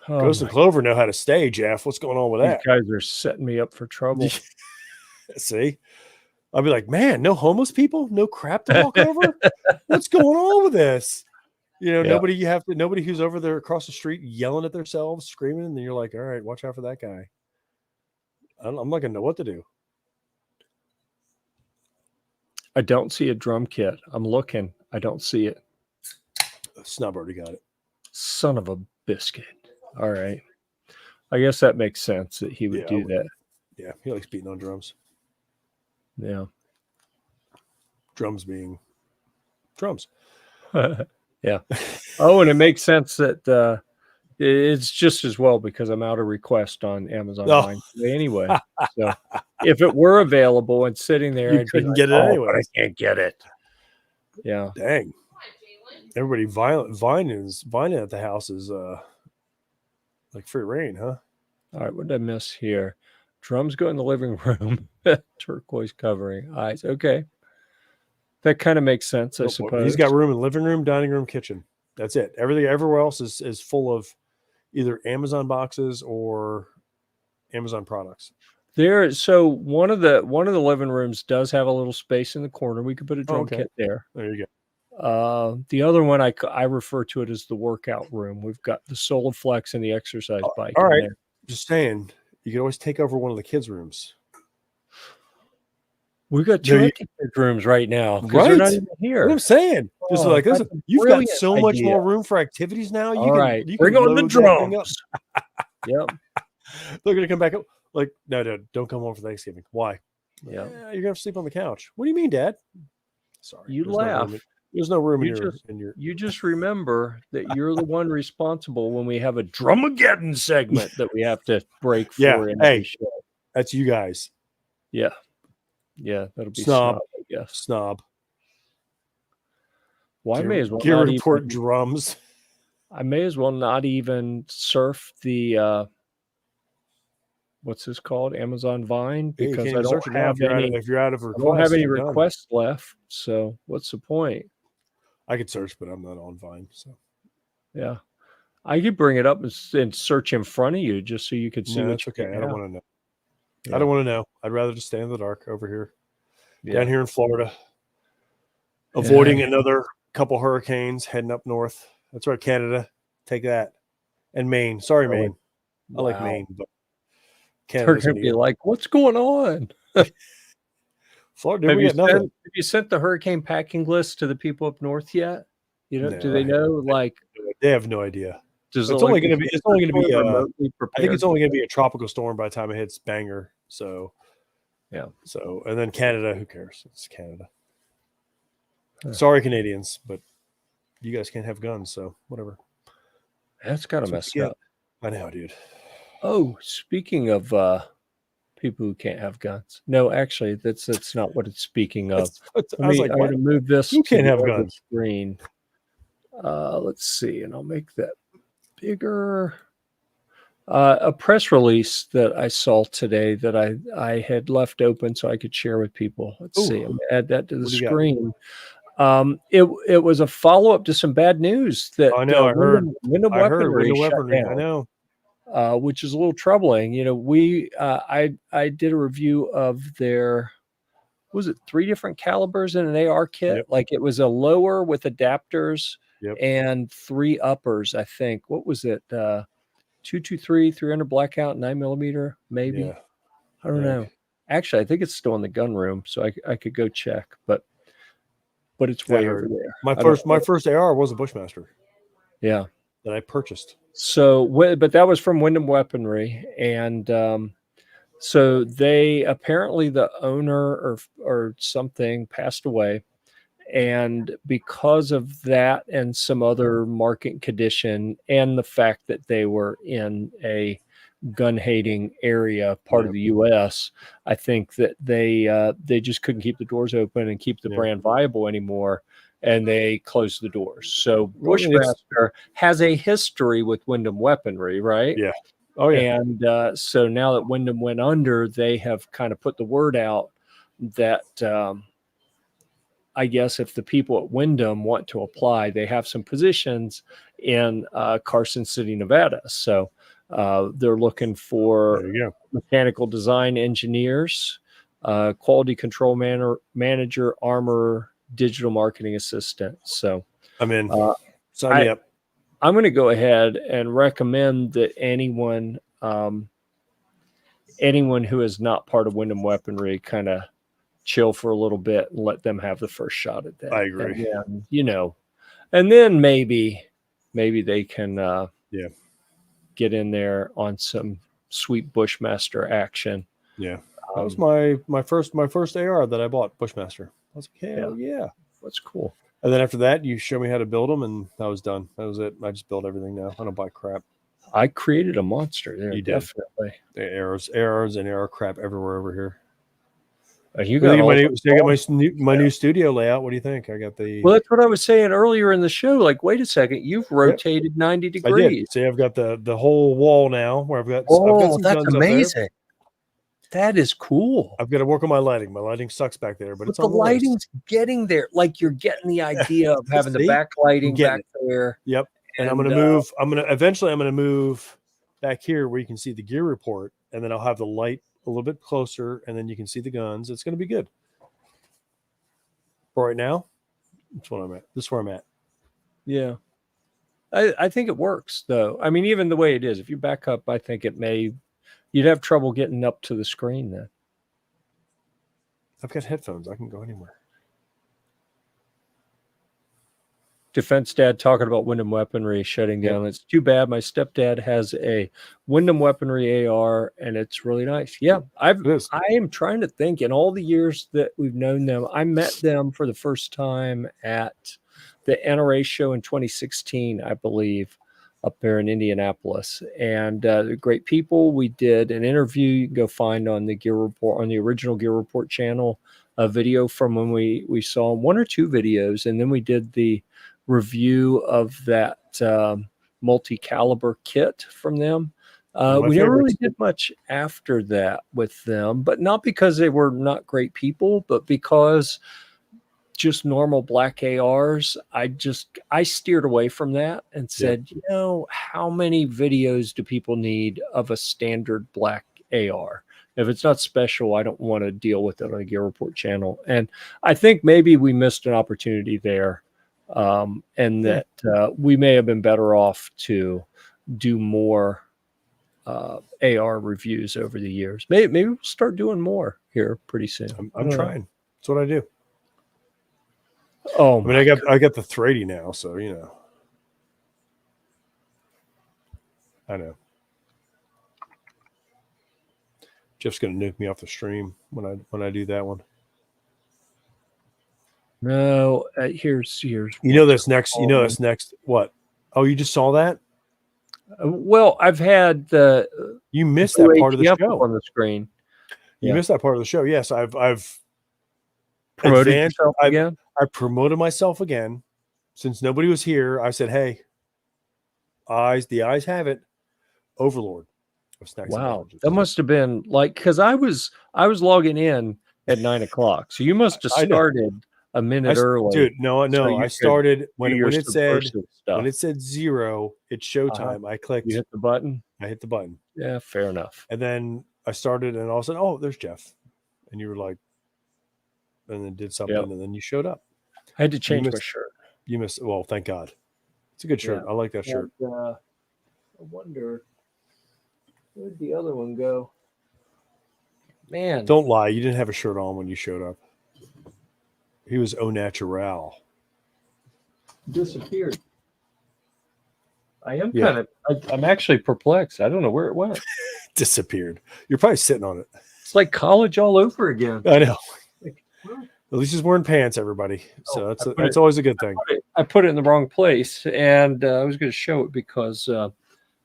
A: Ghost and Clover know how to stay, Jeff. What's going on with that?
B: These guys are setting me up for trouble.
A: See? I'll be like, man, no homeless people? No crap to walk over? What's going on with this? Nobody who's over there across the street yelling at themselves, screaming, and then you're like, all right, watch out for that guy. I'm not gonna know what to do.
B: I don't see a drum kit. I'm looking. I don't see it.
A: Snub already got it.
B: Son of a biscuit. All right. I guess that makes sense that he would do that.
A: Yeah, he likes beating on drums.
B: Yeah.
A: Drums being drums.
B: Yeah. Oh, and it makes sense that it's just as well because I'm out of request on Amazon Line anyway. So if it were available and sitting there,
A: you couldn't get it anyway.
B: I can't get it. Yeah.
A: Dang. Everybody vining at the house is like free reign, huh?
B: All right, what did I miss here? Drums go in the living room. Turquoise covering. Eyes. Okay. That kind of makes sense, I suppose.
A: He's got room in living room, dining room, kitchen. That's it. Everywhere else is full of either Amazon boxes or Amazon products.
B: So one of the living rooms does have a little space in the corner. We could put a drum kit there.
A: There you
B: go. The other one I refer to it as the workout room. We've got the Solaflex and the exercise bike.
A: All right.
B: There.
A: Just saying, you can always take over one of the kids' rooms.
B: We've got two empty rooms right now.
A: Right.
B: They're not even here.
A: What I'm saying. Just like this, you've got so much more room for activities now.
B: You can bring on the drums. Yep.
A: They're gonna come back up. Like, no, don't come home for Thanksgiving. Why?
B: Yeah.
A: You're gonna have to sleep on the couch. What do you mean, Dad? Sorry.
B: You laugh.
A: There's no room in your.
B: You just remember that you're the one responsible when we have a Drumageddon segment that we have to break for.
A: Yeah. Hey, that's you guys.
B: Yeah. Yeah, that'll be
A: Snob.
B: snob, I guess.
A: Snob.
B: Well, I may as well
A: Gear
B: not
A: Report
B: even,
A: drums.
B: I may as well not even surf the what's this called? Amazon Vine,
A: Yeah, you
B: because
A: can't
B: I
A: even
B: don't
A: search it now
B: have any
A: if you're out of
B: I don't have
A: requests.
B: any
A: You're done.
B: requests left. So what's the point?
A: I could search, but I'm not on Vine. So
B: Yeah. I could bring it up and search in front of you just so you could see
A: no,
B: what
A: that's
B: you
A: okay.
B: can
A: I don't
B: have.
A: want to know.
B: Yeah.
A: I don't want to know. I'd rather just stay in the dark over here.
B: Yeah.
A: Down here in Florida. Avoiding another couple hurricanes heading up north. That's right, Canada. Take that. And Maine. Sorry, Maine. I like Maine, but
B: They're
A: Canada's
B: going to be like, what's going on?
A: Florida,
B: Have
A: we got nothing.
B: have you sent the hurricane packing list to the people up north yet? You know,
A: No,
B: do they know? Like,
A: they have no idea.
B: does
A: It's only going to be. It's only going to be.
B: remotely
A: I think it's
B: prepared?
A: only going to be a tropical storm by the time it hits Bangor. So,
B: Yeah.
A: So, and then Canada. Who cares? It's Canada.
B: Huh.
A: Sorry, Canadians, but you guys can't have guns. So whatever.
B: That's kind of messed up.
A: I know, dude.
B: Oh, speaking of people who can't have guns. No, actually, that's not what it's speaking of.
A: I was like,
B: I'm going to move this.
A: You can't
B: to
A: have
B: the
A: guns.
B: Screen. Let's see, and I'll make that bigger. A press release that I saw today that I had left open so I could share with people. Let's see. I'm gonna add that to the screen. It was a follow up to some bad news that
A: I know. I heard.
B: Wyndham
A: I heard.
B: Weaponry
A: Wyndham
B: shut
A: Weaponry.
B: down.
A: I know.
B: Which is a little troubling. You know, I did a review of their, was it 3 different calibers in an AR kit?
A: Yep.
B: Like it was a lower with adapters and 3 uppers, I think. What was it? 223, 300 blackout, 9mm, maybe.
A: Yeah.
B: I don't know. Actually, I think it's still in the gun room, so I could go check, but it's way over there.
A: My first AR was a Bushmaster.
B: Yeah.
A: That I purchased.
B: So, but that was from Wyndham Weaponry, and so they apparently the owner or something passed away, and because of that and some other market condition and the fact that they were in a gun hating area part of the U.S., I think that they just couldn't keep the doors open and keep the brand viable anymore. And they closed the doors. So Bushmaster has a history with Wyndham Weaponry, right?
A: Yeah. Oh, yeah.
B: And so now that Wyndham went under, they have kind of put the word out that I guess if the people at Wyndham want to apply, they have some positions in Carson City, Nevada. So they're looking for mechanical design engineers, quality control manager, armor, digital marketing assistant. So
A: I'm in. Sign me up.
B: I'm going to go ahead and recommend that anyone who is not part of Wyndham Weaponry kind of chill for a little bit and let them have the first shot at that.
A: I agree.
B: And then, and then maybe they can get in there on some sweet Bushmaster action.
A: Yeah. That was my first AR that I bought, Bushmaster. I was like, hell yeah.
B: That's cool.
A: And then after that, you show me how to build them, and that was done. That was it. I just build everything now. I don't buy crap.
B: I created a monster there.
A: You
B: definitely.
A: Arrows, and arrow crap everywhere over here.
B: You got
A: my new studio layout. What do you think? I got the.
B: Well, that's what I was saying earlier in the show. Like, wait a second, you've rotated 90 degrees.
A: I did. See, I've got the whole wall now where I've got.
B: Oh,
A: I've got some
B: that's
A: guns
B: amazing.
A: Up there.
B: That is cool.
A: I've got to work on my lighting. My lighting sucks back there, but it's
B: the
A: on the
B: lighting's getting there. Like you're getting the idea of having the backlighting back there.
A: Yep. And I'm going to move. Eventually I'm going to move back here where you can see the gear report, and then I'll have the light a little bit closer, and then you can see the guns. It's going to be good. For right now, that's what I'm at. This is where I'm at.
B: Yeah. I think it works though. I mean, even the way it is, if you back up, I think you'd have trouble getting up to the screen then.
A: I've got headphones. I can go anywhere.
B: Defense Dad talking about Wyndham Weaponry shutting down. It's too bad. My stepdad has a Wyndham Weaponry AR, and it's really nice. Yeah, I am trying to think. In all the years that we've known them, I met them for the first time at the NRA show in 2016, I believe. up there in Indianapolis, and they're great people. We did an interview you can go find on the Gear Report, on the original Gear Report channel, a video from when we saw 1 or 2 videos, and then we did the review of that multi-caliber kit from them. We never really did much after that with them, but not because they were not great people, but because just normal black ARs, I steered away from that and said, you know, how many videos do people need of a standard black AR? If it's not special, I don't want to deal with it on a Gear Report channel. And I think maybe we missed an opportunity there, and that we may have been better off to do more AR reviews over the years. Maybe we'll start doing more here pretty soon.
A: I'm trying. That's what I do.
B: Oh,
A: I mean, I got the 380 now, so you know. I know. Jeff's gonna nuke me off the stream when I do that one.
B: No, here's.
A: You know that's next. You know that's next. What? Oh, you just saw that?
B: Well, I've had the.
A: You missed that part of the show
B: on the screen.
A: You missed that part of the show. Yes, I've
B: promoted yourself again.
A: I promoted myself again. Since nobody was here, I said, "Hey, the eyes have it. Overlord."
B: Wow, that must have been like, because I was logging in at 9 o'clock, so you must have started a minute early,
A: dude. No,
B: so
A: I started when it said
B: stuff.
A: when it said 0. It's showtime. I clicked.
B: You hit the button.
A: I hit the button.
B: Yeah, fair enough.
A: And then I started, and all of a sudden, oh, there's Jeff, and you were like, and then did something, and then you showed up.
B: I had to change my shirt.
A: You missed. Well, thank God. It's a good shirt. I like that shirt.
B: I wonder, where'd the other one go? Man,
A: don't lie. You didn't have a shirt on when you showed up. He was au natural.
B: Disappeared. I am kind of. I'm actually perplexed. I don't know where it went.
A: Disappeared. You're probably sitting on it.
B: It's like college all over again.
A: I know. At least he's wearing pants, everybody. So that's always a good thing.
B: I put it in the wrong place, and I was going to show it because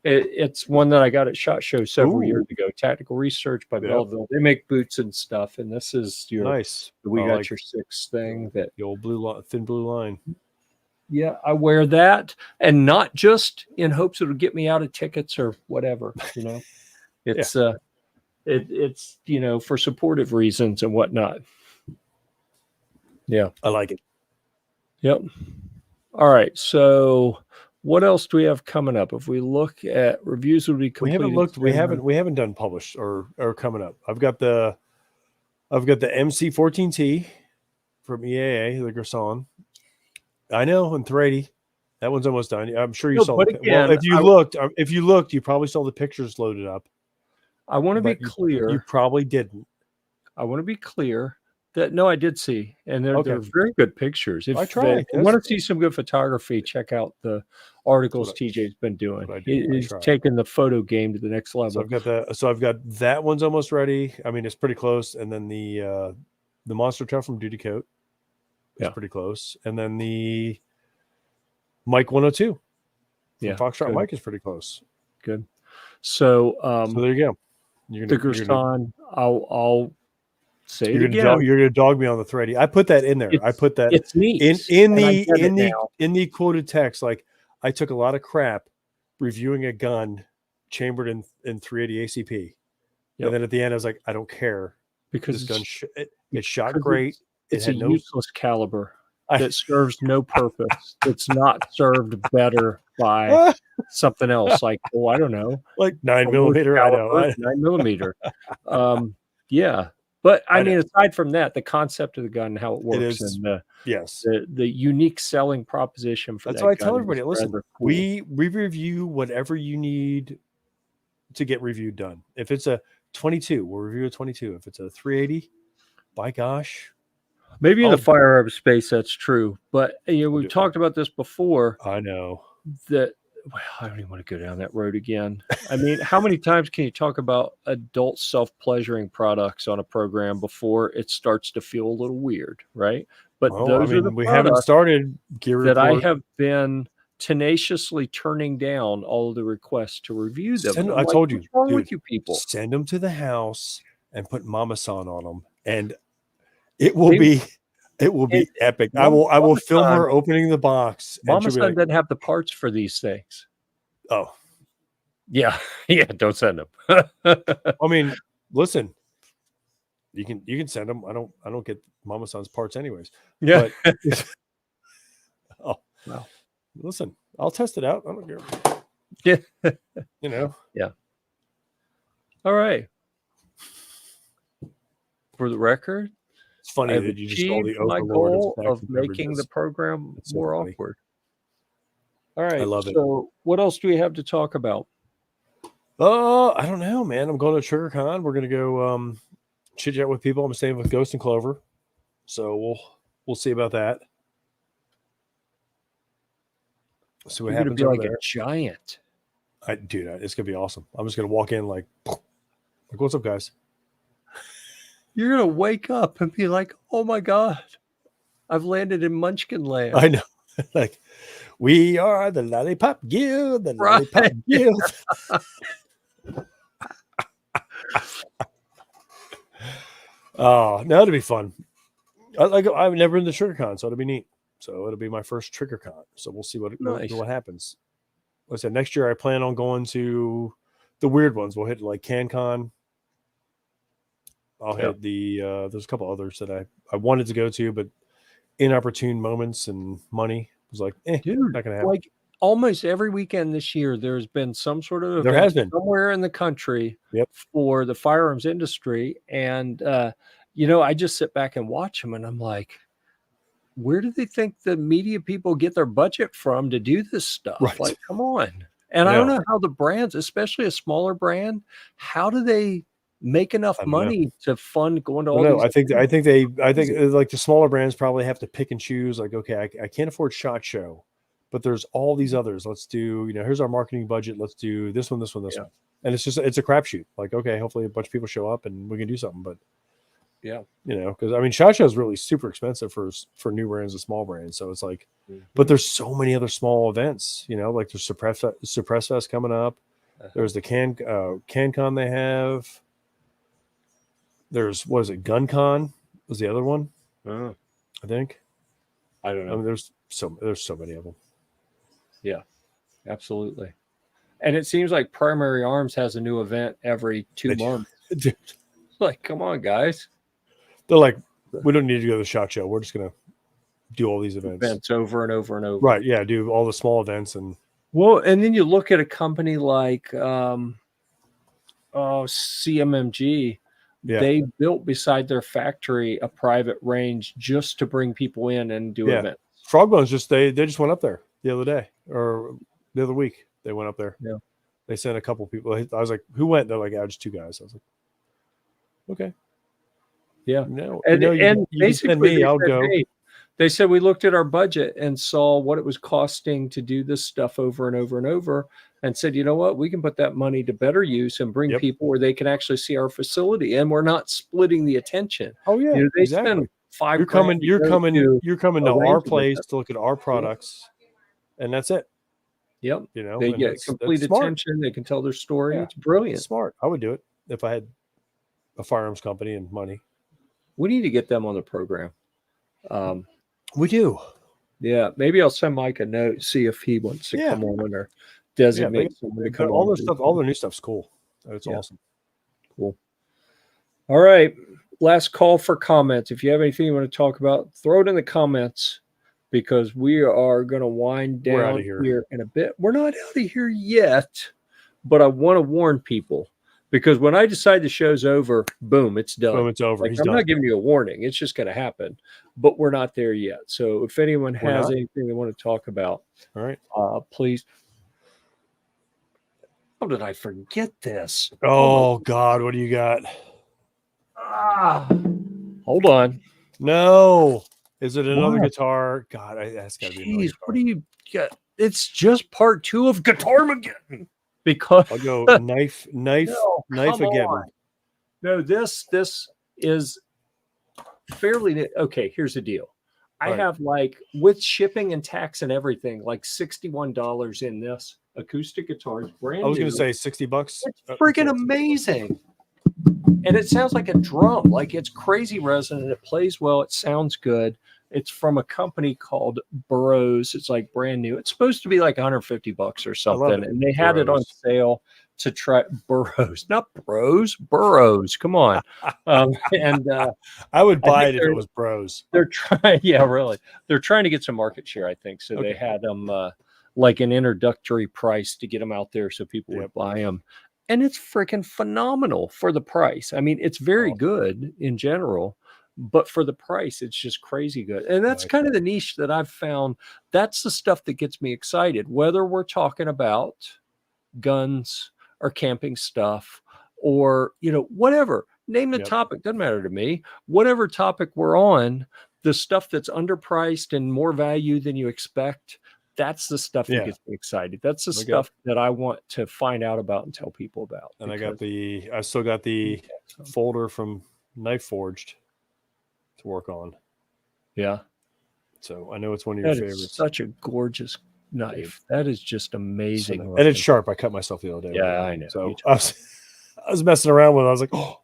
B: it's one that I got at SHOT Show several years ago. Tactical Research by Belleville. They make boots and stuff, and this is your
A: nice.
B: We got your 6 thing, that
A: the old thin blue line.
B: Yeah, I wear that, and not just in hopes it'll get me out of tickets or whatever. You know, it's it's you know, for supportive reasons and whatnot. Yeah,
A: I like it.
B: Yep. All right. So, what else do we have coming up? If we look at reviews, will be completed.
A: We haven't done published or coming up. I've got the MC14T from EAA, the Gerson. I know, and 380. That one's almost done. I'm sure you saw. If you looked, you probably saw the pictures loaded up.
B: I want to be clear.
A: You probably didn't.
B: I want to be clear that no, I did see, and they're very good pictures. If you want to see some good photography, check out the articles TJ's been doing. He's taken the photo game to the next level.
A: So I've got that one's almost ready. I mean, it's pretty close. And then the monster truck from Duty Coat is pretty close. And then the Mike 102 from Foxtrot Mike is pretty close.
B: Good. So
A: there you go.
B: The Gerson, I'll say
A: you're gonna dog me on the 380. I put that in there. I put that
B: it's neat.
A: in the quoted text. Like, I took a lot of crap reviewing a gun chambered in 380 ACP, and then at the end I was like, I don't care
B: because
A: this gun it shot great.
B: It's a useless caliber that serves no purpose. It's not served better by something else, like I don't know,
A: like 9mm. I know
B: 9mm. Yeah. But I mean, aside from that, the concept of the gun, how it works, and the unique selling proposition for
A: that's why I tell everybody, listen, cool. we review whatever you need to get reviewed done. If it's a 22, we'll review a 22. If it's a 380, by gosh.
B: Maybe in the firearm space, that's true. But we've talked about this before.
A: I know.
B: I don't even want to go down that road again. I mean, how many times can you talk about adult self-pleasuring products on a program before it starts to feel a little weird, right? But we haven't
A: started Gear Report.
B: That I have been tenaciously turning down all of the requests to review them.
A: Send,
B: I'm
A: I
B: like,
A: told you,
B: what's wrong
A: dude,
B: with you people?
A: send them to the house and put Mama San on them, and it will
B: They-
A: be epic. I will
B: Mama
A: film
B: San-
A: her opening the box, and
B: Mama
A: she'll be
B: San
A: like,
B: doesn't have the parts for these things.
A: "Oh,
B: Yeah, yeah, don't send them.
A: I mean, listen, you can send them. I don't get Mama San's parts anyways.
B: Yeah.
A: But oh,
B: Wow.
A: listen, I'll test it out. I don't care.
B: Yeah.
A: You know.
B: All right. For the record,
A: It's funny
B: I've
A: that you just call the
B: achieved my
A: overlord
B: goal
A: of,
B: of
A: snacks and
B: making the
A: beverages.
B: program
A: That's so
B: more
A: funny.
B: awkward. All right.
A: love it.
B: So, what else do we have to talk about?
A: I don't know, man. I'm going to TriggerCon. We're gonna go chit chat with people. I'm staying with Ghost and Clover, so we'll see about that. See what
B: You're going to
A: happens
B: be
A: over
B: like
A: there.
B: a giant.
A: Dude, it's gonna be awesome. I'm just gonna walk in like what's up, guys?
B: You're going to wake up and be like, oh my God, I've landed in Munchkin Land.
A: I know. Like, we are the Lollipop Guild, the
B: Right.
A: Lollipop Guild. Oh, no, it'll be fun. I've never been to TriggerCon, so it'll be neat. So it'll be my first TriggerCon. So we'll see what happens. Like I said, next year I plan on going to the weird ones. We'll hit like CanCon. I'll hit the there's a couple others that I wanted to go to, but inopportune moments and money was like,
B: Dude,
A: not gonna happen.
B: like almost every weekend this year, there's been some sort of
A: There
B: event
A: has been.
B: somewhere in the country
A: Yep.
B: for the firearms industry. And, I just sit back and watch them and I'm like, where do they think the media people get their budget from to do this stuff?
A: Right.
B: Like, come on. And I don't know how the brands, especially a smaller brand, how do they make enough money to fund going to all these?
A: I think like the smaller brands probably have to pick and choose. Like, okay, I can't afford SHOT Show, but there's all these others. Let's do, here's our marketing budget. Let's do this one, this one, this one. And it's a crapshoot. Like, okay, hopefully a bunch of people show up and we can do something. But because I mean, SHOT Show is really super expensive for new brands and small brands. So it's like, but there's so many other small events. Like there's Suppress Fest coming up. There's the CanCon they have. There's GunCon was the other one. I think.
B: I don't know.
A: I mean, there's so many of them.
B: Yeah, absolutely. And it seems like Primary Arms has a new event every 2 months.
A: Dude.
B: Like, come on, guys.
A: They're like, we don't need to go to the SHOT Show. We're just gonna do all these events
B: over and over and over.
A: Right? Yeah, do all the small events and.
B: Well, and then you look at a company like CMMG.
A: Yeah.
B: They built beside their factory a private range just to bring people in and do events.
A: Frogbones they just went up there the other day or the other week. They went up there.
B: Yeah.
A: They sent a couple people. I was like, who went? They're like, just 2 guys. I was like, okay.
B: Yeah.
A: No.
B: And
A: you can send me, I'll go.
B: Hey, they said we looked at our budget and saw what it was costing to do this stuff over and over and over and said, you know what, we can put that money to better use and bring people where they can actually see our facility and we're not splitting the attention.
A: Oh yeah,
B: they spend $5
A: You're coming to our place to look at our products, and that's it.
B: Yep. They get complete attention. They can tell their story. It's brilliant.
A: It's smart. I would do it if I had a firearms company and money.
B: We need to get them on the program.
A: We do.
B: Yeah, maybe I'll send Mike a note, see if he wants to come on or designate someone to come
A: all
B: on.
A: their stuff, all their new stuff's cool. It's awesome.
B: Cool. All right. Last call for comments. If you have anything you want to talk about, throw it in the comments because we are going to wind down here in a bit. We're not out of here yet, but I want to warn people because when I decide the show's over, boom, it's done.
A: Boom, it's over.
B: I'm not giving you a warning. It's just going to happen, but we're not there yet. So if anyone has anything they want to talk about,
A: all right,
B: please. How did I forget this?
A: Oh God, what do you got?
B: Hold on.
A: No, is it another guitar? God, that's got to be another guitar.
B: What do you get? It's just part 2 of Guitarmageddon. Because
A: I'll go knife again.
B: No, this is fairly okay. Here's the deal. I
A: Right.
B: have like with shipping and tax and everything, like $61 in this acoustic guitar. It's brand
A: I was
B: new.
A: going to say $60.
B: It's freaking amazing. And it sounds like a drum. Like it's crazy resonant. It plays well. It sounds good. It's from a company called Burroughs. It's like brand new. It's supposed to be like $150 or something.
A: it.
B: And they had it on
A: Burroughs.
B: sale to try Burroughs, not Bros, Burroughs. Come on. And
A: I would
B: I
A: buy
B: think
A: it if it was Bros.
B: they're trying, yeah, really. They're trying to get some market share, I think. So they
A: Okay.
B: had them like an introductory price to get them out there so people would buy them. And it's freaking phenomenal for the price. I mean, it's very good in general, but for the price, it's just crazy good. And that's kind of the niche that I've found. That's the stuff that gets me excited, whether we're talking about guns or camping stuff or, you know, whatever. Name the topic. Doesn't matter to me. Whatever topic we're on, the stuff that's underpriced and more value than you expect, that's the stuff that gets me excited. That's the stuff that I want to find out about and tell people about.
A: And I still got the folder from Knife Forged to work on.
B: Yeah.
A: So I know it's one of your favorites.
B: Is such a gorgeous knife. That is just amazing.
A: And it's sharp. I cut myself the other day.
B: Yeah, I know.
A: So I was messing around with it. I was like, oh.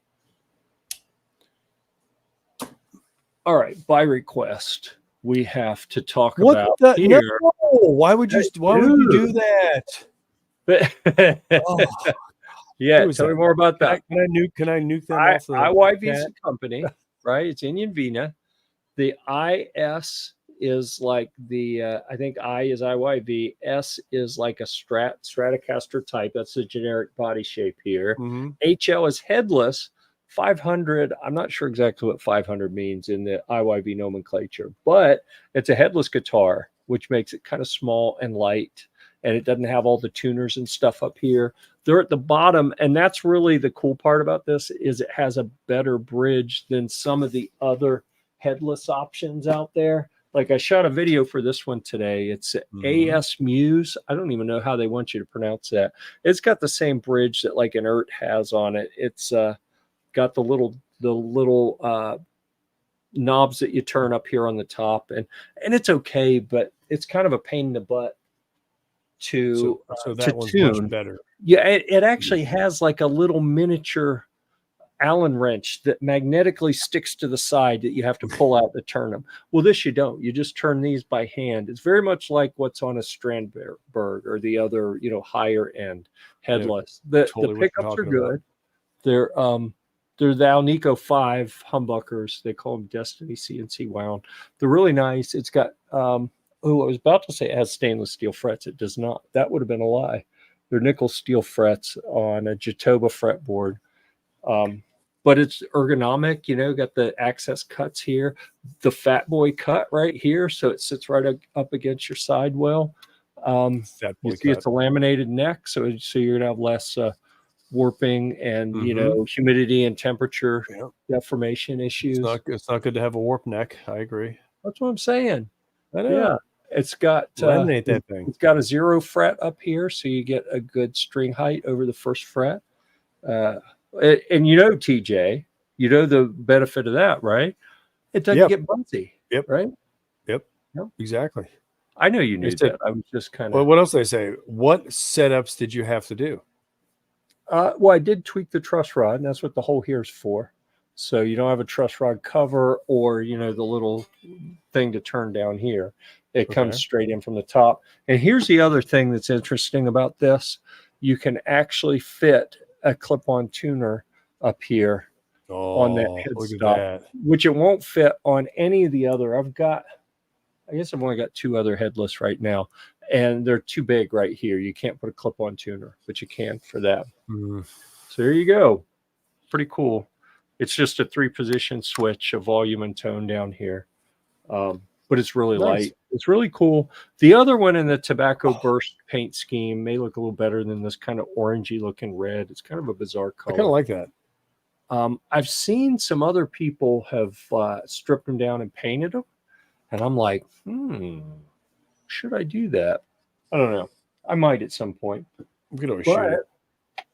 B: All right. By request, we have to talk about here.
A: No, why would you do that?
B: Yeah, tell me more about that.
A: Can I nuke them off the
B: IYV is a company, right? It's Indian Vina. The IS is like the I think I is IYV. S is like a Stratocaster type. That's the generic body shape here. HL is headless. 500, I'm not sure exactly what 500 means in the IYV nomenclature, but it's a headless guitar, which makes it kind of small and light, and it doesn't have all the tuners and stuff up here. They're at the bottom, and that's really the cool part about this is it has a better bridge than some of the other headless options out there. Like I shot a video for this one today. It's AS Muse. I don't even know how they want you to pronounce that. It's got the same bridge that like an ERT has on it. It's got the little knobs that you turn up here on the top, and it's okay, but it's kind of a pain in the butt to
A: one's
B: tune.
A: much better.
B: Yeah, it actually has like a little miniature Allen wrench that magnetically sticks to the side that you have to pull out to turn them. Well, this you don't. You just turn these by hand. It's very much like what's on a Strandberg or the other, you know, higher end headless. The pickups are good. They're the Alnico 5 humbuckers. They call them Destiny CNC wound. They're really nice. It's got I was about to say it has stainless steel frets. It does not. That would have been a lie. They're nickel steel frets on a Jatoba fretboard. But it's ergonomic, you know, got the access cuts here, the Fat Boy cut right here. So it sits right up against your side well. You see it's a laminated neck. So you're going to have less warping and, you know, humidity and temperature deformation issues.
A: It's not good to have a warp neck. I agree.
B: That's what I'm saying.
A: I know.
B: Yeah. It's got
A: laminate that thing.
B: It's got a 0 fret up here. So you get a good string height over the first fret. And you know, TJ, you know the benefit of that, right? It doesn't get bumpy.
A: Yep.
B: Right?
A: Yep. Exactly.
B: I know you knew that. I was just kind of.
A: Well, what else did I say? What setups did you have to do?
B: Well, I did tweak the truss rod, and that's what the hole here is for. So you don't have a truss rod cover or, you know, the little thing to turn down here. It comes straight in from the top. And here's the other thing that's interesting about this. You can actually fit a clip-on tuner up here on that headstop, which it won't fit on any of the other. I guess I've only got 2 other headless right now, and they're too big right here. You can't put a clip-on tuner, but you can for that. So there you go. Pretty cool. It's just a 3-position switch of volume and tone down here. But it's really light. It's really cool. The other one in the tobacco burst paint scheme may look a little better than this kind of orangey looking red. It's kind of a bizarre color.
A: I kind of like that.
B: I've seen some other people have stripped them down and painted them. And I'm like, should I do that? I don't know. I might at some point.
A: We could always shoot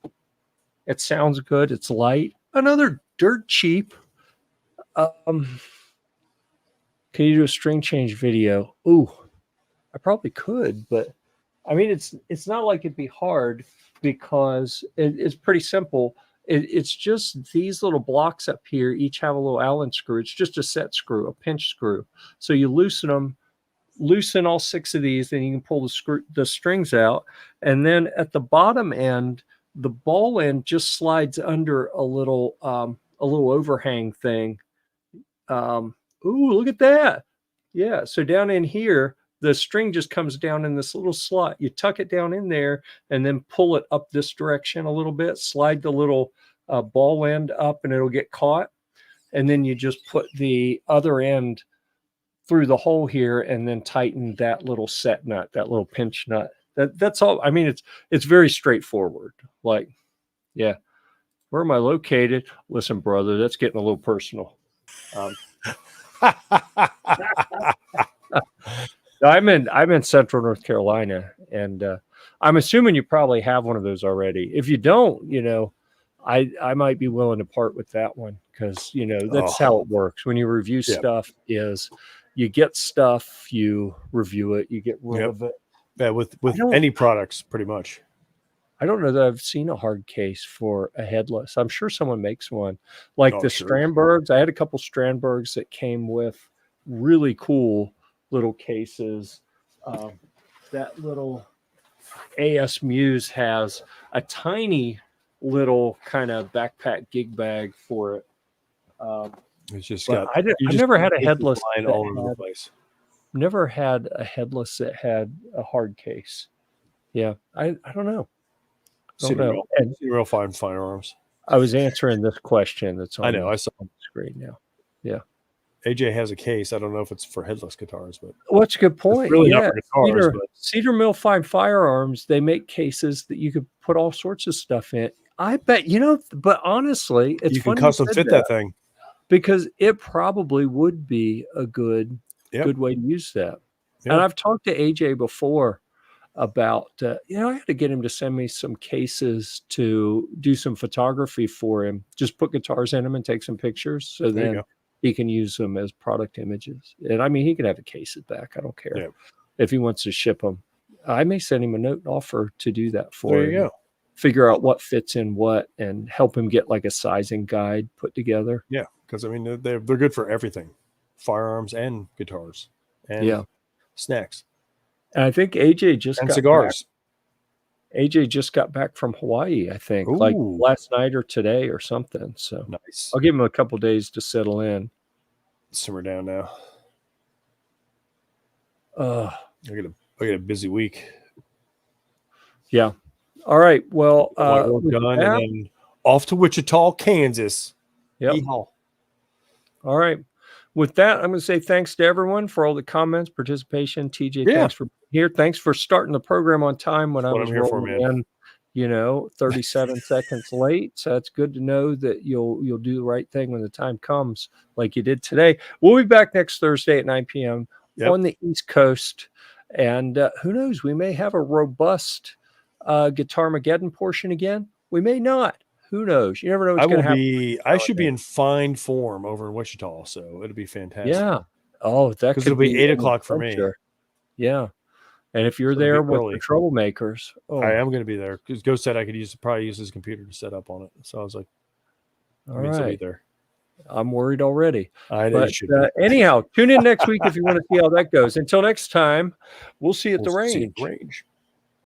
A: it.
B: It sounds good. It's light. Another dirt cheap Can you do a string change video? Ooh, I probably could, but I mean, it's not like it'd be hard because it's pretty simple. It's just these little blocks up here each have a little Allen screw. It's just a set screw, a pinch screw. So you loosen all 6 of these, then you can pull the strings out. And then at the bottom end, the ball end just slides under a little overhang thing. Ooh, look at that. Yeah. So down in here, the string just comes down in this little slot. You tuck it down in there and then pull it up this direction a little bit, slide the little ball end up and it'll get caught. And then you just put the other end through the hole here and then tighten that little set nut, that little pinch nut. That's all. I mean, it's very straightforward. Like, yeah. Where am I located? Listen, brother, that's getting a little personal. I'm in Central North Carolina, and I'm assuming you probably have one of those already. If you don't, I might be willing to part with that one because that's how it works. When you review stuff, is you get stuff, you review it, you get rid of it.
A: Yeah, with any products, pretty much.
B: I don't know that I've seen a hard case for a headless. I'm sure someone makes one like the Strandbergs. I had a couple Strandbergs that came with really cool little cases. That little AS Muse has a tiny little kind of backpack gig bag for it.
A: It's just
B: I've never had a headless
A: all over the place.
B: Never had a headless that had a hard case. Yeah, I don't know.
A: Real fine firearms.
B: I was answering this question that's on
A: I saw
B: on the screen now. Yeah.
A: AJ has a case. I don't know if it's for headless guitars, but
B: what's a good point?
A: It's really not for guitars,
B: Cedar Mill Fine Firearms, they make cases that you could put all sorts of stuff in. I bet, but honestly, it's
A: you can custom fit that thing.
B: Because it probably would be a good way to use that. Yep. And I've talked to AJ before about, I had to get him to send me some cases to do some photography for him. Just put guitars in them and take some pictures. So then he can use them as product images. And I mean, he can have the cases back. I don't care if he wants to ship them. I may send him a note and offer to do that for him.
A: There you go.
B: Figure out what fits in what and help him get like a sizing guide put together.
A: Yeah. Because I mean, they're good for everything, firearms and guitars and snacks.
B: And I think AJ just got
A: cigars.
B: AJ just got back from Hawaii, I think, like last night or today or something. So
A: nice.
B: I'll give him a couple days to settle in.
A: Simmer down now.
B: I
A: got a busy week.
B: Yeah. All right. Well,
A: done and then off to Wichita, Kansas.
B: Yep. Yeehaw. All right. With that, I'm going to say thanks to everyone for all the comments, participation. TJ, thanks for being here. Thanks for starting the program on time when I was rolling in, 37 seconds late. So that's good to know that you'll do the right thing when the time comes, like you did today. We'll be back next Thursday at 9 p.m. on the East Coast. And who knows, we may have a robust Guitar-mageddon portion again. We may not. Who knows? You never know what's going to happen.
A: I should be in fine form over in Wichita, so it'll be fantastic.
B: Yeah. Oh, that could
A: it'll be 8 o'clock for me.
B: Yeah. And if you're there with the troublemakers,
A: I am going to be there because Ghost said I could probably use his computer to set up on it. So I was like,
B: all right.
A: Be there.
B: I'm worried already.
A: I know.
B: Anyhow, tune in next week if you want to see how that goes. Until next time, we'll see you at the range.
A: See you at the range.